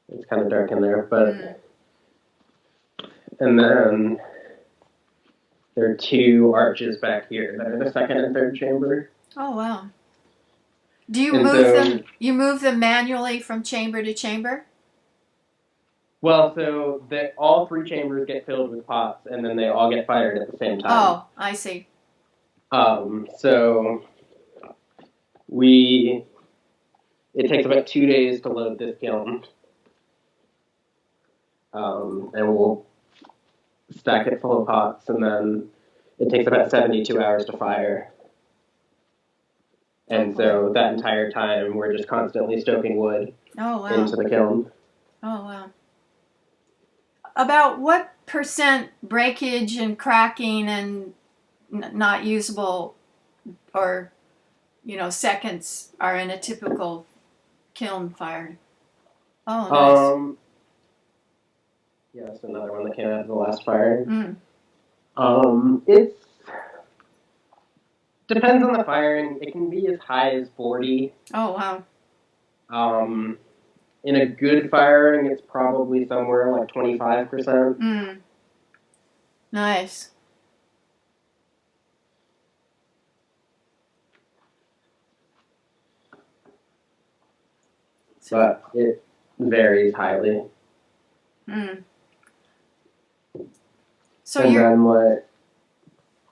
It's kind of dark in there, but and then there are 2 arches back here that are the second and third chamber. Oh, wow. Do you move them? You move them manually from chamber to chamber? Well, so all 3 chambers get filled with pots, and then they all get fired at the same time. Oh, I see. So it takes about 2 days to load this kiln, and we'll stack it full of pots, and then it takes about 72 hours to fire. And so that entire time, we're just constantly stoking wood into the kiln. Oh, wow. About what percent breakage and cracking and not usable or, seconds are in a typical kiln fire? Oh, nice. Yeah, that's another one that came out of the last fire. Mm. It depends on the firing. It can be as high as 40. Oh, wow. In a good firing, it's probably somewhere like 25%. Nice. But it varies highly. So and then what?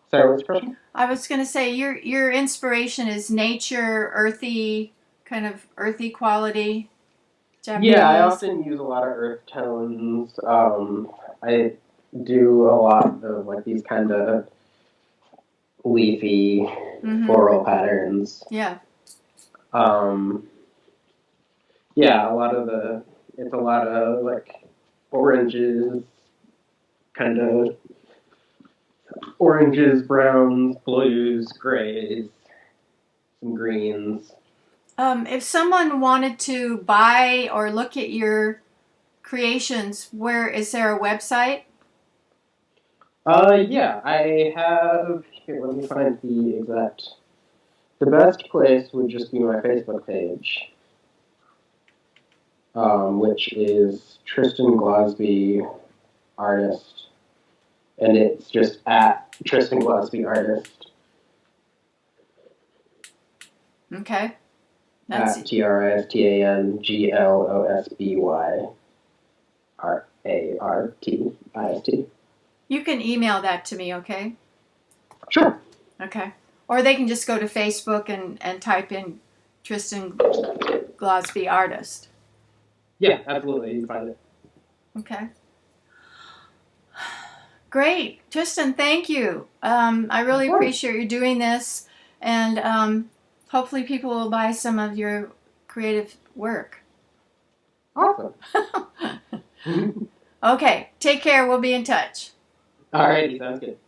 Sorry, what's the question? I was going to say your inspiration is nature, earthy, kind of earthy quality. Japanese. Yeah, I often use a lot of earth tones. I do a lot of like these kind of leafy floral patterns. Yeah. Yeah, it's a lot of like oranges, kind of oranges, browns, blues, grays, some greens. If someone wanted to buy or look at your creations, where is there a website? Yeah, I have here. Let me find the exact. The best place would just be my Facebook page, which is Tristan Glosby Artist, and it's just at Tristan Glosby Artist. Okay. That's at TristanGlosby You can email that to me, okay? Sure. Okay. Or they can just go to Facebook and type in Tristan Glosby Artist. Yeah, absolutely. You can find it. Okay. Great. Tristan, thank you. I really appreciate you doing this, and hopefully people will buy some of your creative work. Awesome. Okay. Take care. We'll be in touch. Alrighty, sounds good.